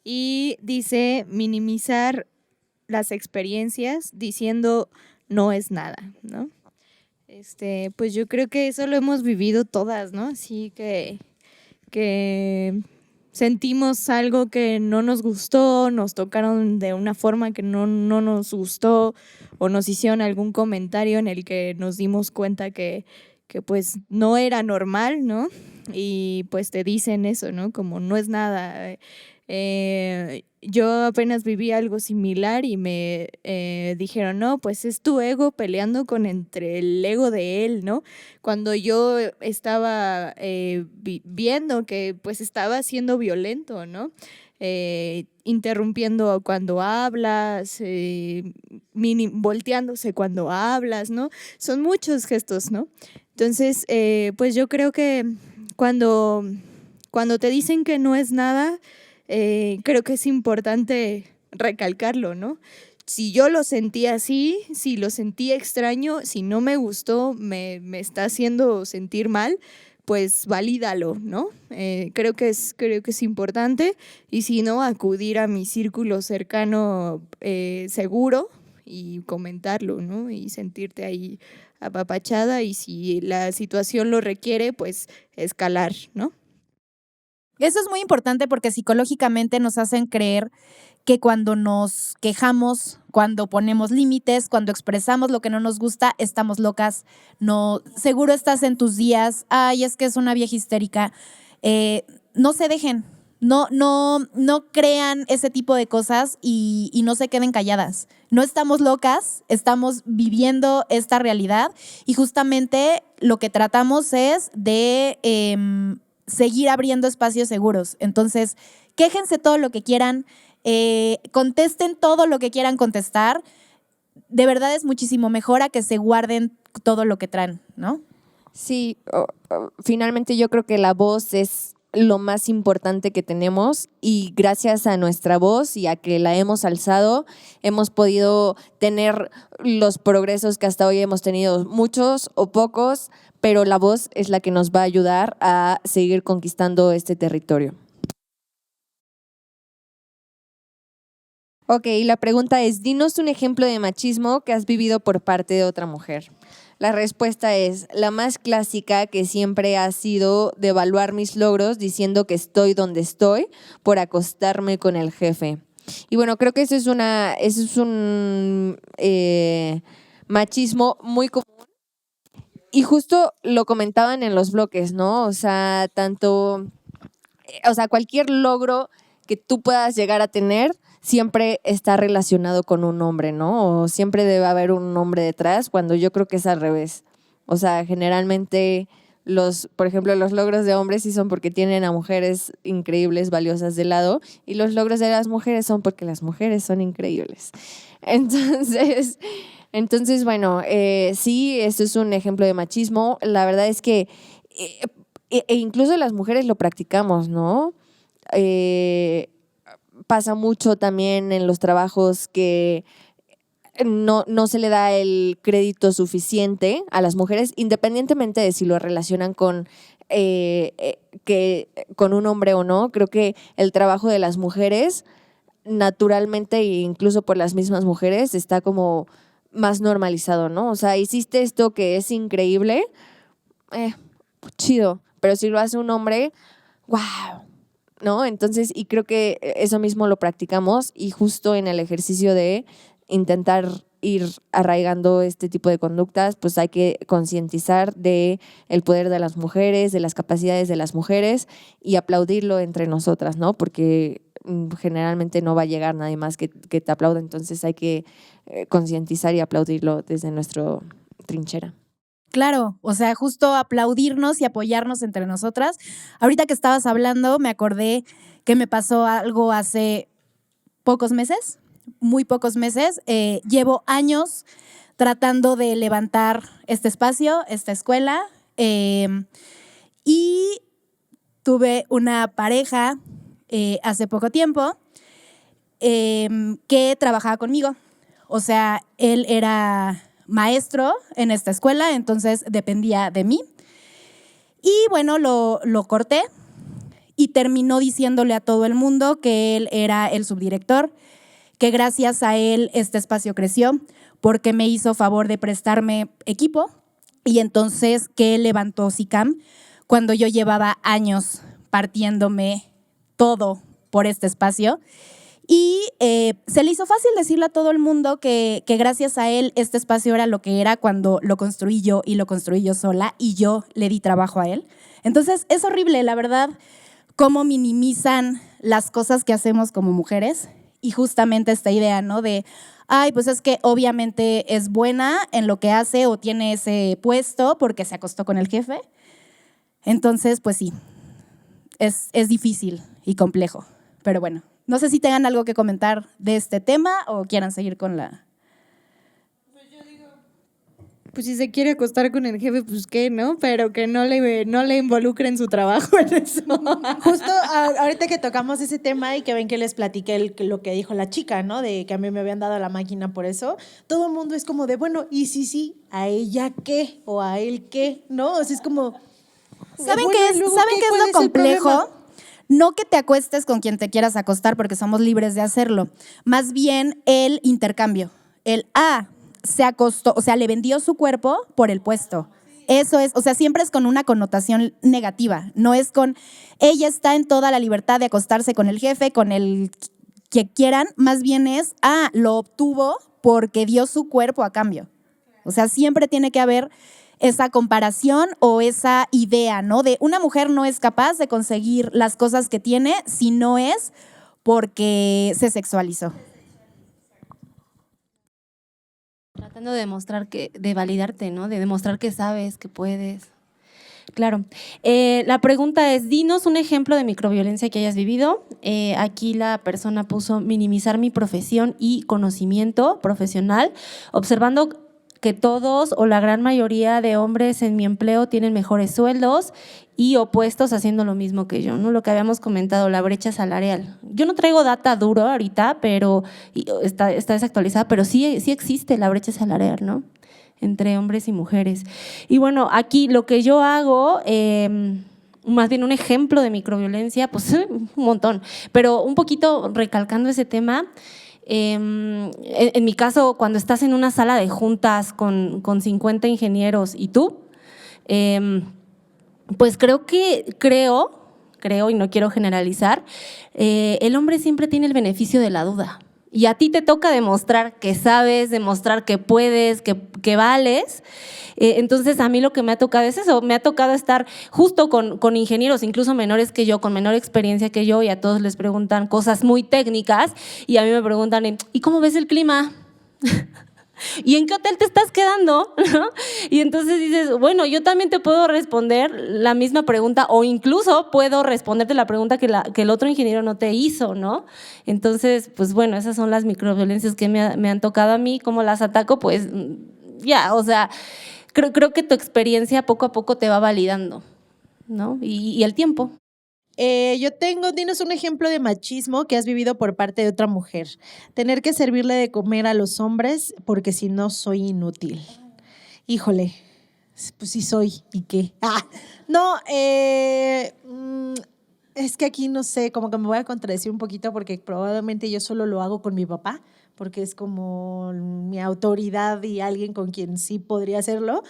[SPEAKER 2] Y dice minimizar las experiencias diciendo no es nada, ¿no? Pues yo creo que eso lo hemos vivido todas, ¿no? Así que sentimos algo que no nos gustó, nos tocaron de una forma que no nos gustó o nos hicieron algún comentario en el que nos dimos cuenta que pues no era normal, ¿no? Y pues te dicen eso, ¿no? Como no es nada. Yo apenas viví algo similar y me dijeron, no, pues es tu ego peleando entre el ego de él, ¿no? Cuando yo estaba viendo que pues estaba siendo violento, ¿no? Interrumpiendo cuando hablas, volteándose cuando hablas, ¿no? Son muchos gestos, ¿no? Entonces, pues yo creo que cuando te dicen que no es nada, creo que es importante recalcarlo, ¿no? Si yo lo sentí así, si lo sentí extraño, si no me gustó, me está haciendo sentir mal, pues valídalo, ¿no? Creo que es importante y si no, acudir a mi círculo cercano seguro y comentarlo, ¿no? Y sentirte ahí apapachada y si la situación lo requiere, pues escalar, ¿no?
[SPEAKER 1] Eso es muy importante porque psicológicamente nos hacen creer que cuando nos quejamos, cuando ponemos límites, cuando expresamos lo que no nos gusta, estamos locas. No, seguro estás en tus días. Ay, es que es una vieja histérica. No se dejen. No crean ese tipo de cosas y no se queden calladas. No estamos locas, estamos viviendo esta realidad y justamente lo que tratamos es de seguir abriendo espacios seguros. Entonces, quéjense todo lo que quieran, contesten todo lo que quieran contestar. De verdad es muchísimo mejor a que se guarden todo lo que traen, ¿no?
[SPEAKER 4] Sí, finalmente yo creo que la voz es lo más importante que tenemos y gracias a nuestra voz y a que la hemos alzado, hemos podido tener los progresos que hasta hoy hemos tenido, muchos o pocos, pero la voz es la que nos va a ayudar a seguir conquistando este territorio. Ok, la pregunta es, dinos un ejemplo de machismo que has vivido por parte de otra mujer. La respuesta es la más clásica, que siempre ha sido devaluar mis logros diciendo que estoy donde estoy por acostarme con el jefe. Y bueno, creo que eso es un machismo muy común. Y justo lo comentaban en los bloques, ¿no? O sea, cualquier logro que tú puedas llegar a tener siempre está relacionado con un hombre, ¿no? O siempre debe haber un hombre detrás, cuando yo creo que es al revés. O sea, generalmente por ejemplo, los logros de hombres sí son porque tienen a mujeres increíbles, valiosas de lado, y los logros de las mujeres son porque las mujeres son increíbles. Entonces, bueno, sí, esto es un ejemplo de machismo. La verdad es que incluso las mujeres lo practicamos, ¿no? Pasa mucho también en los trabajos que no se le da el crédito suficiente a las mujeres, independientemente de si lo relacionan con un hombre o no. Creo que el trabajo de las mujeres, naturalmente, e incluso por las mismas mujeres, está como más normalizado, ¿no? O sea, hiciste esto que es increíble, chido, pero si lo hace un hombre, ¡wow! ¿No? Entonces, y creo que eso mismo lo practicamos y justo en el ejercicio de intentar ir arraigando este tipo de conductas, pues hay que concientizar de el poder de las mujeres, de las capacidades de las mujeres y aplaudirlo entre nosotras, ¿no? Porque generalmente no va a llegar nadie más que te aplauda, entonces hay que concientizar y aplaudirlo desde nuestra trinchera.
[SPEAKER 1] Claro, o sea, justo aplaudirnos y apoyarnos entre nosotras. Ahorita que estabas hablando, me acordé que me pasó algo hace pocos meses, muy pocos meses. Llevo años tratando de levantar este espacio, esta escuela, y tuve una pareja hace poco tiempo que trabajaba conmigo. O sea, él era maestro en esta escuela, entonces dependía de mí. Y bueno, lo corté y terminó diciéndole a todo el mundo que él era el subdirector, que gracias a él este espacio creció porque me hizo favor de prestarme equipo y entonces que él levantó SICAM cuando yo llevaba años partiéndome todo por este espacio. Y se le hizo fácil decirle a todo el mundo que gracias a él este espacio era lo que era cuando lo construí yo y lo construí yo sola y yo le di trabajo a él. Entonces es horrible, la verdad, cómo minimizan las cosas que hacemos como mujeres y justamente esta idea, ¿no? De, ay, pues es que obviamente es buena en lo que hace o tiene ese puesto porque se acostó con el jefe. Entonces, pues sí, es difícil y complejo, pero bueno. No sé si tengan algo que comentar de este tema o quieran seguir con la...
[SPEAKER 2] Pues yo digo, pues si se quiere acostar con el jefe, pues qué, ¿no? Pero que no le involucre en su trabajo en eso.
[SPEAKER 3] Justo ahorita que tocamos ese tema y que ven que les platiqué lo que dijo la chica, ¿no? De que a mí me habían dado la máquina por eso. Todo el mundo es como de, bueno, ¿y sí, a ella qué? ¿O a él qué? ¿No? O sea, es como...
[SPEAKER 1] ¿Saben
[SPEAKER 3] bueno,
[SPEAKER 1] qué es lo complejo? No que te acuestes con quien te quieras acostar porque somos libres de hacerlo, más bien el intercambio. se acostó, o sea, le vendió su cuerpo por el puesto. Eso es, o sea, siempre es con una connotación negativa, no es con, ella está en toda la libertad de acostarse con el jefe, con el que quieran, más bien es, lo obtuvo porque dio su cuerpo a cambio. O sea, siempre tiene que haber esa comparación o esa idea, ¿no? De una mujer no es capaz de conseguir las cosas que tiene si no es porque se sexualizó.
[SPEAKER 5] Tratando de demostrar de validarte, ¿no? De demostrar que sabes, que puedes. Claro. La pregunta es, dinos un ejemplo de microviolencia que hayas vivido. Aquí la persona puso minimizar mi profesión y conocimiento profesional, observando que todos o la gran mayoría de hombres en mi empleo tienen mejores sueldos y opuestos haciendo lo mismo que yo, ¿no? Lo que habíamos comentado, la brecha salarial. Yo no traigo data duro ahorita, pero está desactualizada, pero sí existe la brecha salarial, ¿no? Entre hombres y mujeres. Y bueno, aquí lo que yo hago, más bien un ejemplo de microviolencia, pues un montón, pero un poquito recalcando ese tema. En mi caso, cuando estás en una sala de juntas con 50 ingenieros y tú, pues creo, y no quiero generalizar, el hombre siempre tiene el beneficio de la duda. Y a ti te toca demostrar que sabes, demostrar que puedes, que vales. Entonces, a mí lo que me ha tocado es eso. Me ha tocado estar justo con ingenieros, incluso menores que yo, con menor experiencia que yo, y a todos les preguntan cosas muy técnicas. Y a mí me preguntan, ¿y cómo ves el clima? ¿Y en qué hotel te estás quedando? ¿No? Y entonces dices, bueno, yo también te puedo responder la misma pregunta o incluso puedo responderte la pregunta que el otro ingeniero no te hizo, ¿no? Entonces, pues bueno, esas son las microviolencias que me han tocado a mí. ¿Cómo las ataco? Pues ya, o sea, creo que tu experiencia poco a poco te va validando, ¿no? Y el tiempo.
[SPEAKER 3] Dinos un ejemplo de machismo que has vivido por parte de otra mujer. Tener que servirle de comer a los hombres porque si no soy inútil. Híjole, pues sí soy, ¿y qué? No, es que aquí no sé, como que me voy a contradecir un poquito porque probablemente yo solo lo hago con mi papá, porque es como mi autoridad y alguien con quien sí podría hacerlo.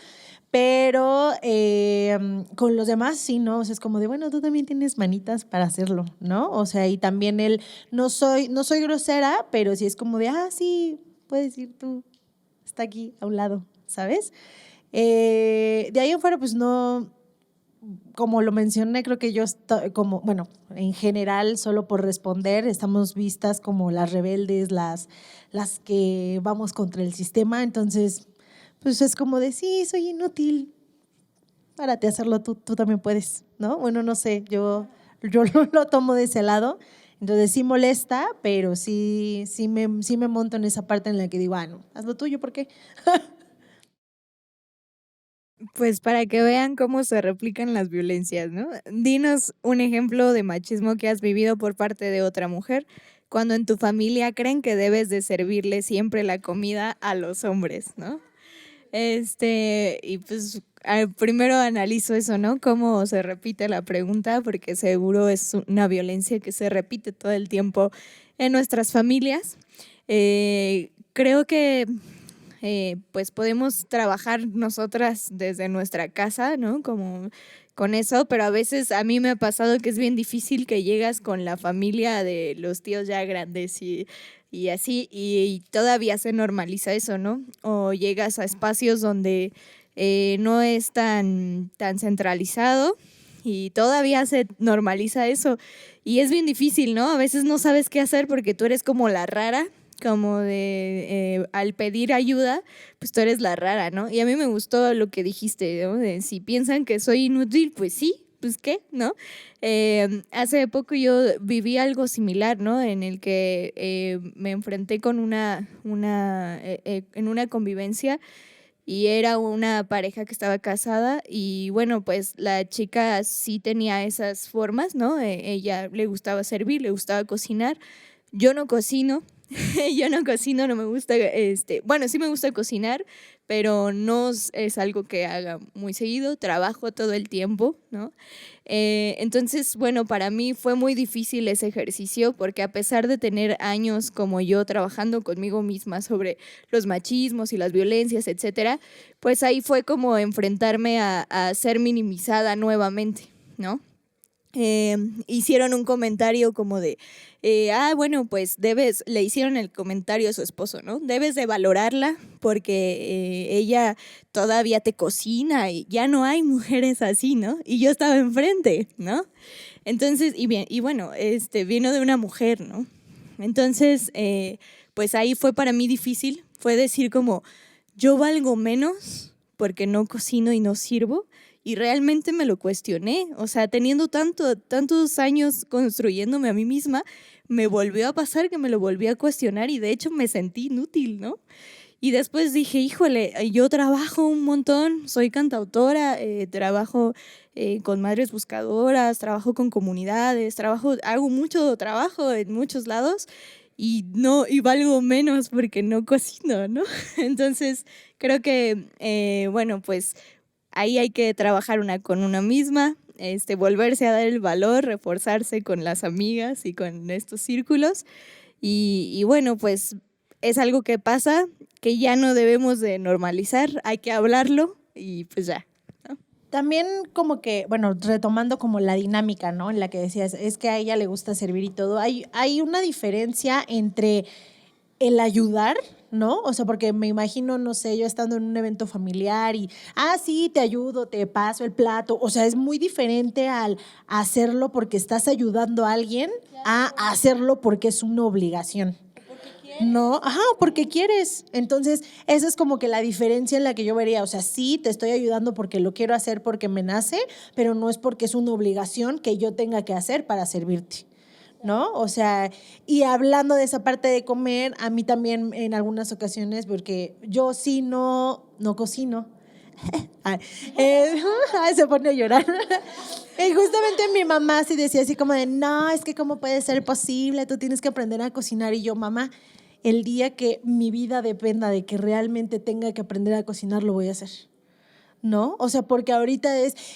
[SPEAKER 3] Pero con los demás sí, ¿no? O sea, es como de, bueno, tú también tienes manitas para hacerlo, ¿no? O sea, y también no soy grosera, pero sí es como de, sí, puedes ir tú, está aquí a un lado, ¿sabes? De ahí en fuera, pues no, como lo mencioné, creo que yo, en general, solo por responder, estamos vistas como las rebeldes, las que vamos contra el sistema, entonces pues es como de, sí, soy inútil, párate a hacerlo, tú también puedes, ¿no? Bueno, no sé, yo lo tomo de ese lado, entonces sí molesta, pero sí me monto en esa parte en la que digo, no, haz lo tuyo, ¿por qué?
[SPEAKER 2] Pues para que vean cómo se replican las violencias, ¿no? Dinos un ejemplo de machismo que has vivido por parte de otra mujer, cuando en tu familia creen que debes de servirle siempre la comida a los hombres, ¿no? Y pues primero analizo eso, ¿no? Cómo se repite la pregunta, porque seguro es una violencia que se repite todo el tiempo en nuestras familias. Creo que pues podemos trabajar nosotras desde nuestra casa, ¿no? Como con eso, pero a veces a mí me ha pasado que es bien difícil que llegas con la familia de los tíos ya grandes y así, y todavía se normaliza eso, ¿no? O llegas a espacios donde no es tan centralizado y todavía se normaliza eso. Y es bien difícil, ¿no? A veces no sabes qué hacer porque tú eres como la rara, como de al pedir ayuda, pues tú eres la rara, ¿no? Y a mí me gustó lo que dijiste, ¿no? De si piensan que soy inútil, pues sí, pues qué, ¿no? Hace poco yo viví algo similar, ¿no? En el que me enfrenté con en una convivencia y era una pareja que estaba casada y bueno, pues la chica sí tenía esas formas, ¿no? Ella le gustaba servir, le gustaba cocinar. Yo no cocino, Yo no cocino, no me gusta, bueno, sí me gusta cocinar, pero no es algo que haga muy seguido, trabajo todo el tiempo, ¿no? Entonces, bueno, para mí fue muy difícil ese ejercicio porque a pesar de tener años como yo trabajando conmigo misma sobre los machismos y las violencias, etcétera, pues ahí fue como enfrentarme a ser minimizada nuevamente, ¿no? Hicieron un comentario como de, bueno, pues le hicieron el comentario a su esposo, ¿no? Debes de valorarla porque ella todavía te cocina y ya no hay mujeres así, ¿no? Y yo estaba enfrente, ¿no? Entonces, y bueno, vino de una mujer, ¿no? Entonces, pues ahí fue para mí difícil, fue decir como, yo valgo menos porque no cocino y no sirvo. Y realmente me lo cuestioné, o sea, teniendo tantos años construyéndome a mí misma, me volvió a pasar que me lo volví a cuestionar y de hecho me sentí inútil, ¿no? Y después dije, híjole, yo trabajo un montón, soy cantautora, trabajo con madres buscadoras, trabajo con comunidades, hago mucho trabajo en muchos lados y valgo menos porque no cocino, ¿no? Entonces, creo que, bueno, pues ahí hay que trabajar con una misma, volverse a dar el valor, reforzarse con las amigas y con estos círculos. Y bueno, pues es algo que pasa, que ya no debemos de normalizar, hay que hablarlo y pues ya.
[SPEAKER 3] También como que, bueno, retomando como la dinámica, ¿no? En la que decías, es que a ella le gusta servir y todo. Hay una diferencia entre el ayudar, ¿no? O sea, porque me imagino, no sé, yo estando en un evento familiar y, sí, te ayudo, te paso el plato. O sea, es muy diferente al hacerlo porque estás ayudando a alguien a hacerlo porque es una obligación. No, porque quieres. Entonces, esa es como que la diferencia en la que yo vería. O sea, sí, te estoy ayudando porque lo quiero hacer porque me nace, pero no es porque es una obligación que yo tenga que hacer para servirte, ¿no? O sea, y hablando de esa parte de comer, a mí también en algunas ocasiones, porque yo sí no cocino. Se pone a llorar. Y justamente mi mamá sí decía así como de, no, es que cómo puede ser posible, tú tienes que aprender a cocinar. Y yo, mamá, el día que mi vida dependa de que realmente tenga que aprender a cocinar, lo voy a hacer, ¿no? O sea, porque ahorita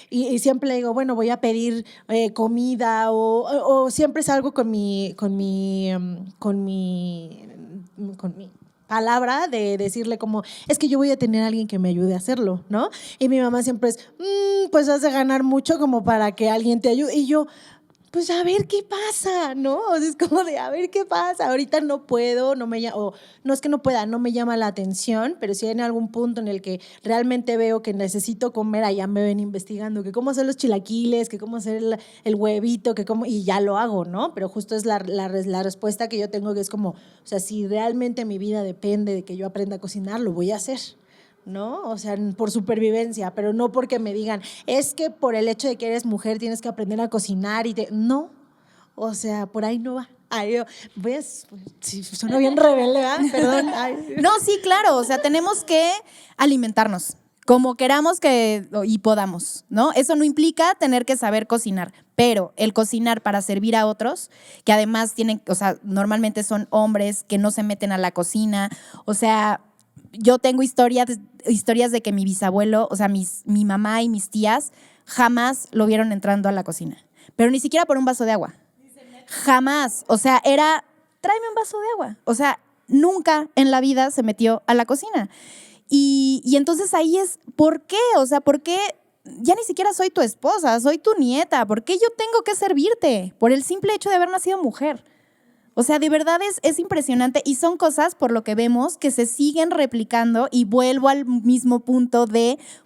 [SPEAKER 3] y siempre le digo, bueno, voy a pedir comida o siempre salgo con mi palabra de decirle como, es que yo voy a tener a alguien que me ayude a hacerlo, ¿no? Y mi mamá siempre es, pues has de ganar mucho como para que alguien te ayude. Y yo, pues a ver qué pasa, ¿no? O sea, es como de a ver qué pasa. Ahorita no puedo, o no es que no pueda, no me llama la atención, pero si hay en algún punto en el que realmente veo que necesito comer, allá me ven investigando que cómo hacer los chilaquiles, que cómo hacer el huevito, y ya lo hago, ¿no? Pero justo es la respuesta que yo tengo, que es como, o sea, si realmente mi vida depende de que yo aprenda a cocinar, lo voy a hacer, ¿no? O sea, por supervivencia, pero no porque me digan, es que por el hecho de que eres mujer tienes que aprender a cocinar no, o sea, por ahí no va. Sí, suena bien rebelde, ¿verdad? Perdón.
[SPEAKER 1] No, sí, claro, o sea, tenemos que alimentarnos como queramos y podamos, ¿no? Eso no implica tener que saber cocinar, pero el cocinar para servir a otros, que además normalmente son hombres que no se meten a la cocina, o sea, yo tengo historias de que mi bisabuelo, o sea, mi mamá y mis tías jamás lo vieron entrando a la cocina, pero ni siquiera por un vaso de agua. Jamás. O sea, era, tráeme un vaso de agua. O sea, nunca en la vida se metió a la cocina. Y entonces ahí es, ¿por qué? O sea, ¿por qué? Ya ni siquiera soy tu esposa, soy tu nieta. ¿Por qué yo tengo que servirte? Por el simple hecho de haber nacido mujer. O sea, de verdad es impresionante y son cosas, por lo que vemos, que se siguen replicando y vuelvo al mismo punto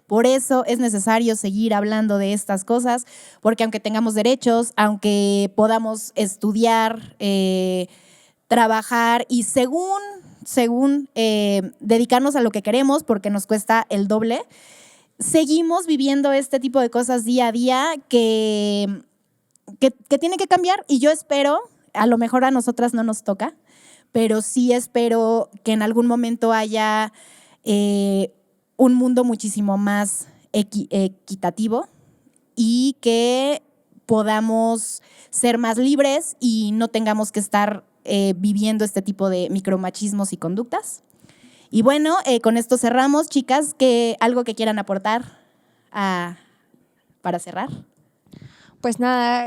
[SPEAKER 1] por eso es necesario seguir hablando de estas cosas, porque aunque tengamos derechos, aunque podamos estudiar, trabajar y según dedicarnos a lo que queremos, porque nos cuesta el doble, seguimos viviendo este tipo de cosas día a día que tiene que cambiar y yo espero. A lo mejor a nosotras no nos toca, pero sí espero que en algún momento haya un mundo muchísimo más equitativo y que podamos ser más libres y no tengamos que estar viviendo este tipo de micromachismos y conductas. Y bueno, con esto cerramos, chicas. ¿Algo que quieran aportar para cerrar?
[SPEAKER 4] Pues nada,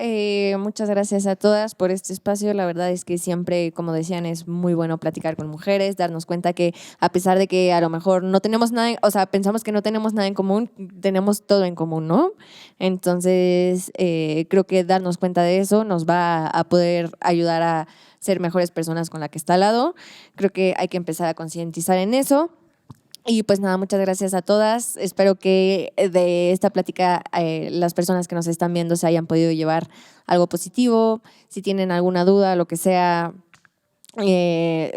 [SPEAKER 4] muchas gracias a todas por este espacio. La verdad es que siempre, como decían, es muy bueno platicar con mujeres, darnos cuenta que a pesar de que a lo mejor no tenemos nada, o sea, pensamos que no tenemos nada en común, tenemos todo en común, ¿no? Entonces, creo que darnos cuenta de eso nos va a poder ayudar a ser mejores personas con la que está al lado. Creo que hay que empezar a concientizar en eso. Y pues nada, muchas gracias a todas. Espero que de esta plática las personas que nos están viendo se hayan podido llevar algo positivo. Si tienen alguna duda, lo que sea,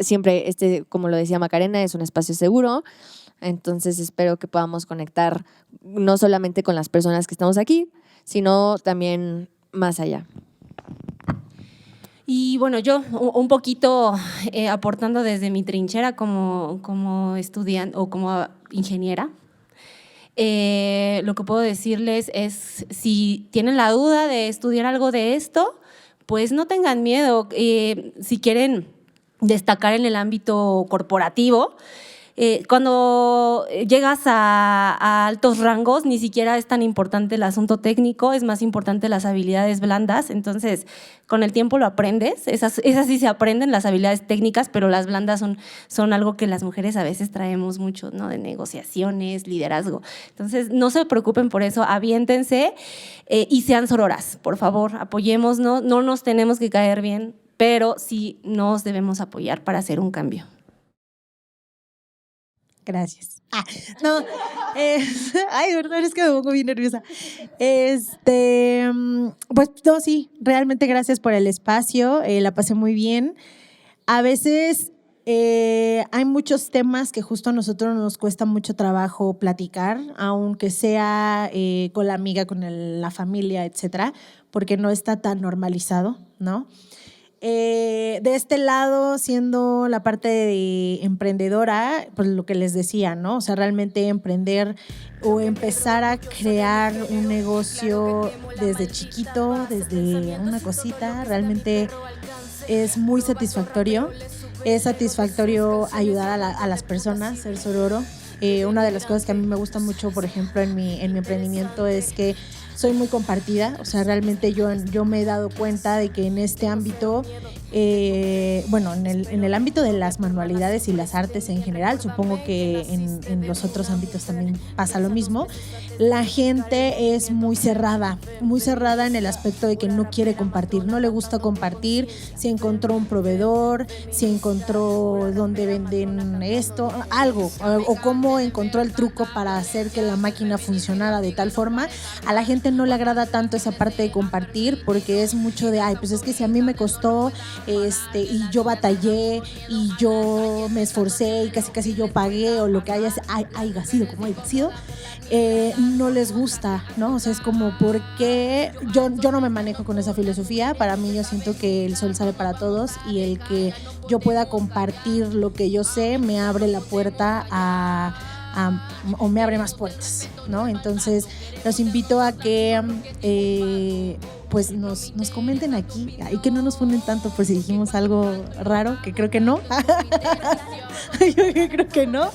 [SPEAKER 4] siempre, como lo decía Macarena, es un espacio seguro. Entonces espero que podamos conectar no solamente con las personas que estamos aquí, sino también más allá.
[SPEAKER 5] Y bueno, yo un poquito aportando desde mi trinchera como estudiante o como ingeniera, lo que puedo decirles es, si tienen la duda de estudiar algo de esto, pues no tengan miedo. Si quieren destacar en el ámbito corporativo, cuando llegas a altos rangos, ni siquiera es tan importante el asunto técnico, es más importante las habilidades blandas. Entonces, con el tiempo lo aprendes. Esas sí se aprenden, las habilidades técnicas, pero las blandas son algo que las mujeres a veces traemos mucho, ¿no? De negociaciones, liderazgo. Entonces, no se preocupen por eso, aviéntense y sean sororas, por favor, apoyémonos. No nos tenemos que caer bien, pero sí nos debemos apoyar para hacer un cambio.
[SPEAKER 3] Gracias. No, ay, verdad, es que me pongo bien nerviosa. Pues no, sí, realmente gracias por el espacio, la pasé muy bien. A veces hay muchos temas que justo a nosotros nos cuesta mucho trabajo platicar, aunque sea con la amiga, con la familia, etcétera, porque no está tan normalizado, ¿no? De este lado, siendo la parte de emprendedora, pues lo que les decía, ¿no? O sea, realmente emprender o empezar a crear un negocio desde chiquito, desde una cosita, realmente es muy satisfactorio. Es satisfactorio ayudar a las personas, ser sororo. Una de las cosas que a mí me gusta mucho, por ejemplo, en mi emprendimiento es que soy muy compartida, o sea, realmente yo me he dado cuenta de que en este ámbito, bueno, en el ámbito de las manualidades y las artes en general, supongo que en los otros ámbitos también pasa lo mismo, la gente es muy cerrada en el aspecto de que no quiere compartir, no le gusta compartir, si encontró un proveedor, si encontró dónde venden esto, algo, o cómo encontró el truco para hacer que la máquina funcionara de tal forma. A la gente no le agrada tanto esa parte de compartir porque es mucho de, ay, pues es que si a mí me costó y yo batallé y yo me esforcé y casi yo pagué o lo que haya sido como haya sido, no les gusta, ¿no? O sea, es como, porque yo no me manejo con esa filosofía. Para mí, yo siento que el sol sale para todos y el que yo pueda compartir lo que yo sé me abre la puerta o me abre más puertas, ¿no? Entonces, los invito a que pues nos comenten aquí y que no nos funden tanto por si dijimos algo raro, que creo que no. Yo creo que no.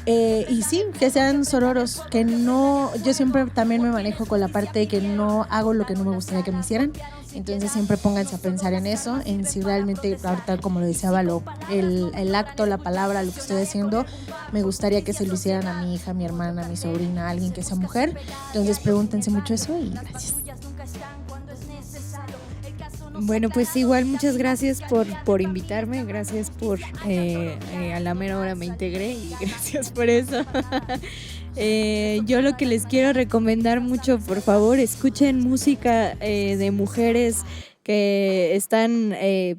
[SPEAKER 3] Y sí, que sean sororos, que no, yo siempre también me manejo con la parte de que no hago lo que no me gustaría que me hicieran, entonces siempre pónganse a pensar en eso, en si realmente, ahorita como lo decía Valo, el acto, la palabra, lo que estoy haciendo, me gustaría que se lo hicieran a mi hija, a mi hermana, a mi sobrina, a alguien que sea mujer, entonces pregúntense mucho eso y gracias.
[SPEAKER 2] Bueno, pues igual muchas gracias por invitarme, gracias por a la mera hora me integré y gracias por eso. Yo lo que les quiero recomendar mucho, por favor, escuchen música de mujeres que están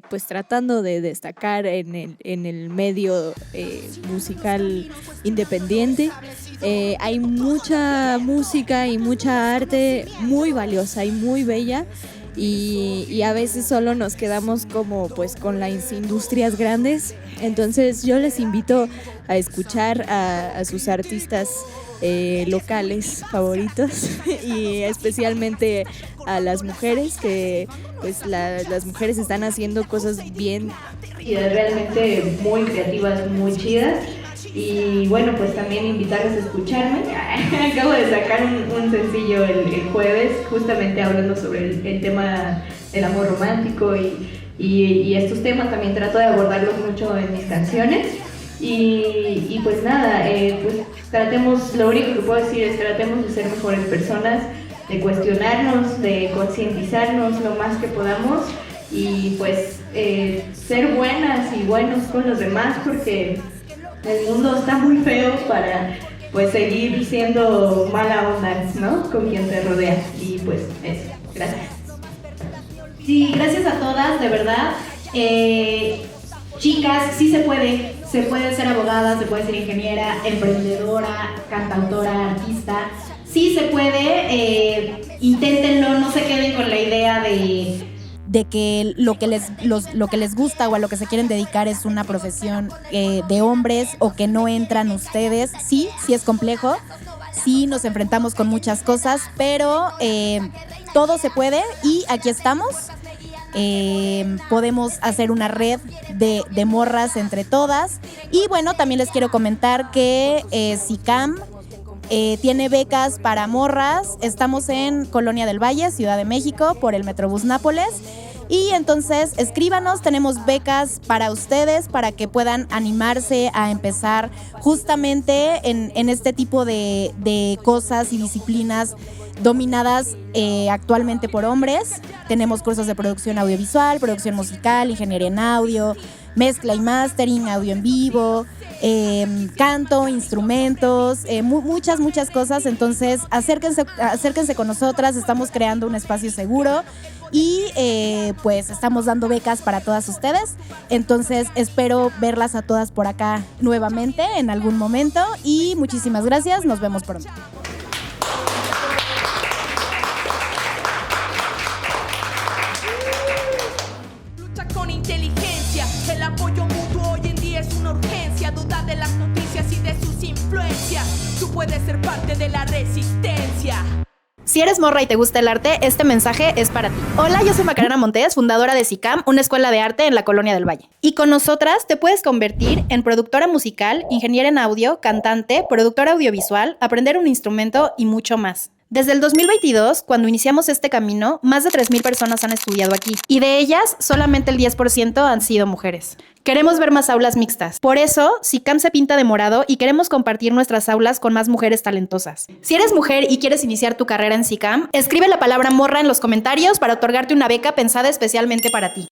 [SPEAKER 2] pues tratando de destacar en el medio musical independiente. Hay mucha música y mucha arte muy valiosa y muy bella. y a veces solo nos quedamos como pues con las industrias grandes. Entonces yo les invito a escuchar a sus artistas locales favoritos y especialmente a las mujeres, que pues las mujeres están haciendo cosas bien
[SPEAKER 10] y realmente muy creativas, muy chidas. Y bueno, pues también invitarles a escucharme. Acabo de sacar un sencillo el jueves, justamente hablando sobre el tema del amor romántico y estos temas. También trato de abordarlos mucho en mis canciones. Y pues nada, pues tratemos, lo único que puedo decir es tratemos de ser mejores personas, de cuestionarnos, de concientizarnos lo más que podamos y pues ser buenas y buenos con los demás, porque el mundo está muy feo para pues seguir siendo mala onda, ¿no? Con quien te rodea. Y pues eso, gracias.
[SPEAKER 11] Sí, gracias a todas, de verdad. Chicas, sí se puede ser abogada, se puede ser ingeniera, emprendedora, cantautora, artista. Sí se puede, inténtenlo, no se queden con la idea
[SPEAKER 1] de que lo que les gusta o a lo que se quieren dedicar es una profesión de hombres o que no entran ustedes. Sí es complejo, sí nos enfrentamos con muchas cosas, pero todo se puede y aquí estamos. Podemos hacer una red de morras entre todas. Y bueno, también les quiero comentar que CICAM tiene becas para morras. Estamos en Colonia del Valle, Ciudad de México, por el Metrobús Nápoles. Y entonces escríbanos, tenemos becas para ustedes para que puedan animarse a empezar justamente en este tipo de cosas y disciplinas dominadas actualmente por hombres. Tenemos cursos de producción audiovisual, producción musical, ingeniería en audio, mezcla y mastering, audio en vivo, canto, instrumentos, muchas cosas. Entonces acérquense con nosotras, estamos creando un espacio seguro y pues estamos dando becas para todas ustedes. Entonces espero verlas a todas por acá nuevamente en algún momento y muchísimas gracias, nos vemos pronto.
[SPEAKER 9] Con inteligencia, el apoyo mutuo hoy en día es una urgencia. Duda de las noticias y de sus influencias. Tú puedes ser parte de la resistencia.
[SPEAKER 1] Si eres morra y te gusta el arte, este mensaje es para ti. Hola, yo soy Macarena Montes, fundadora de CICAM, una escuela de arte en la Colonia del Valle. Y con nosotras te puedes convertir en productora musical, ingeniera en audio, cantante, productora audiovisual, aprender un instrumento y mucho más. Desde el 2022, cuando iniciamos este camino, más de 3,000 personas han estudiado aquí y de ellas solamente el 10% han sido mujeres. Queremos ver más aulas mixtas. Por eso, CICAM se pinta de morado y queremos compartir nuestras aulas con más mujeres talentosas. Si eres mujer y quieres iniciar tu carrera en CICAM, escribe la palabra morra en los comentarios para otorgarte una beca pensada especialmente para ti.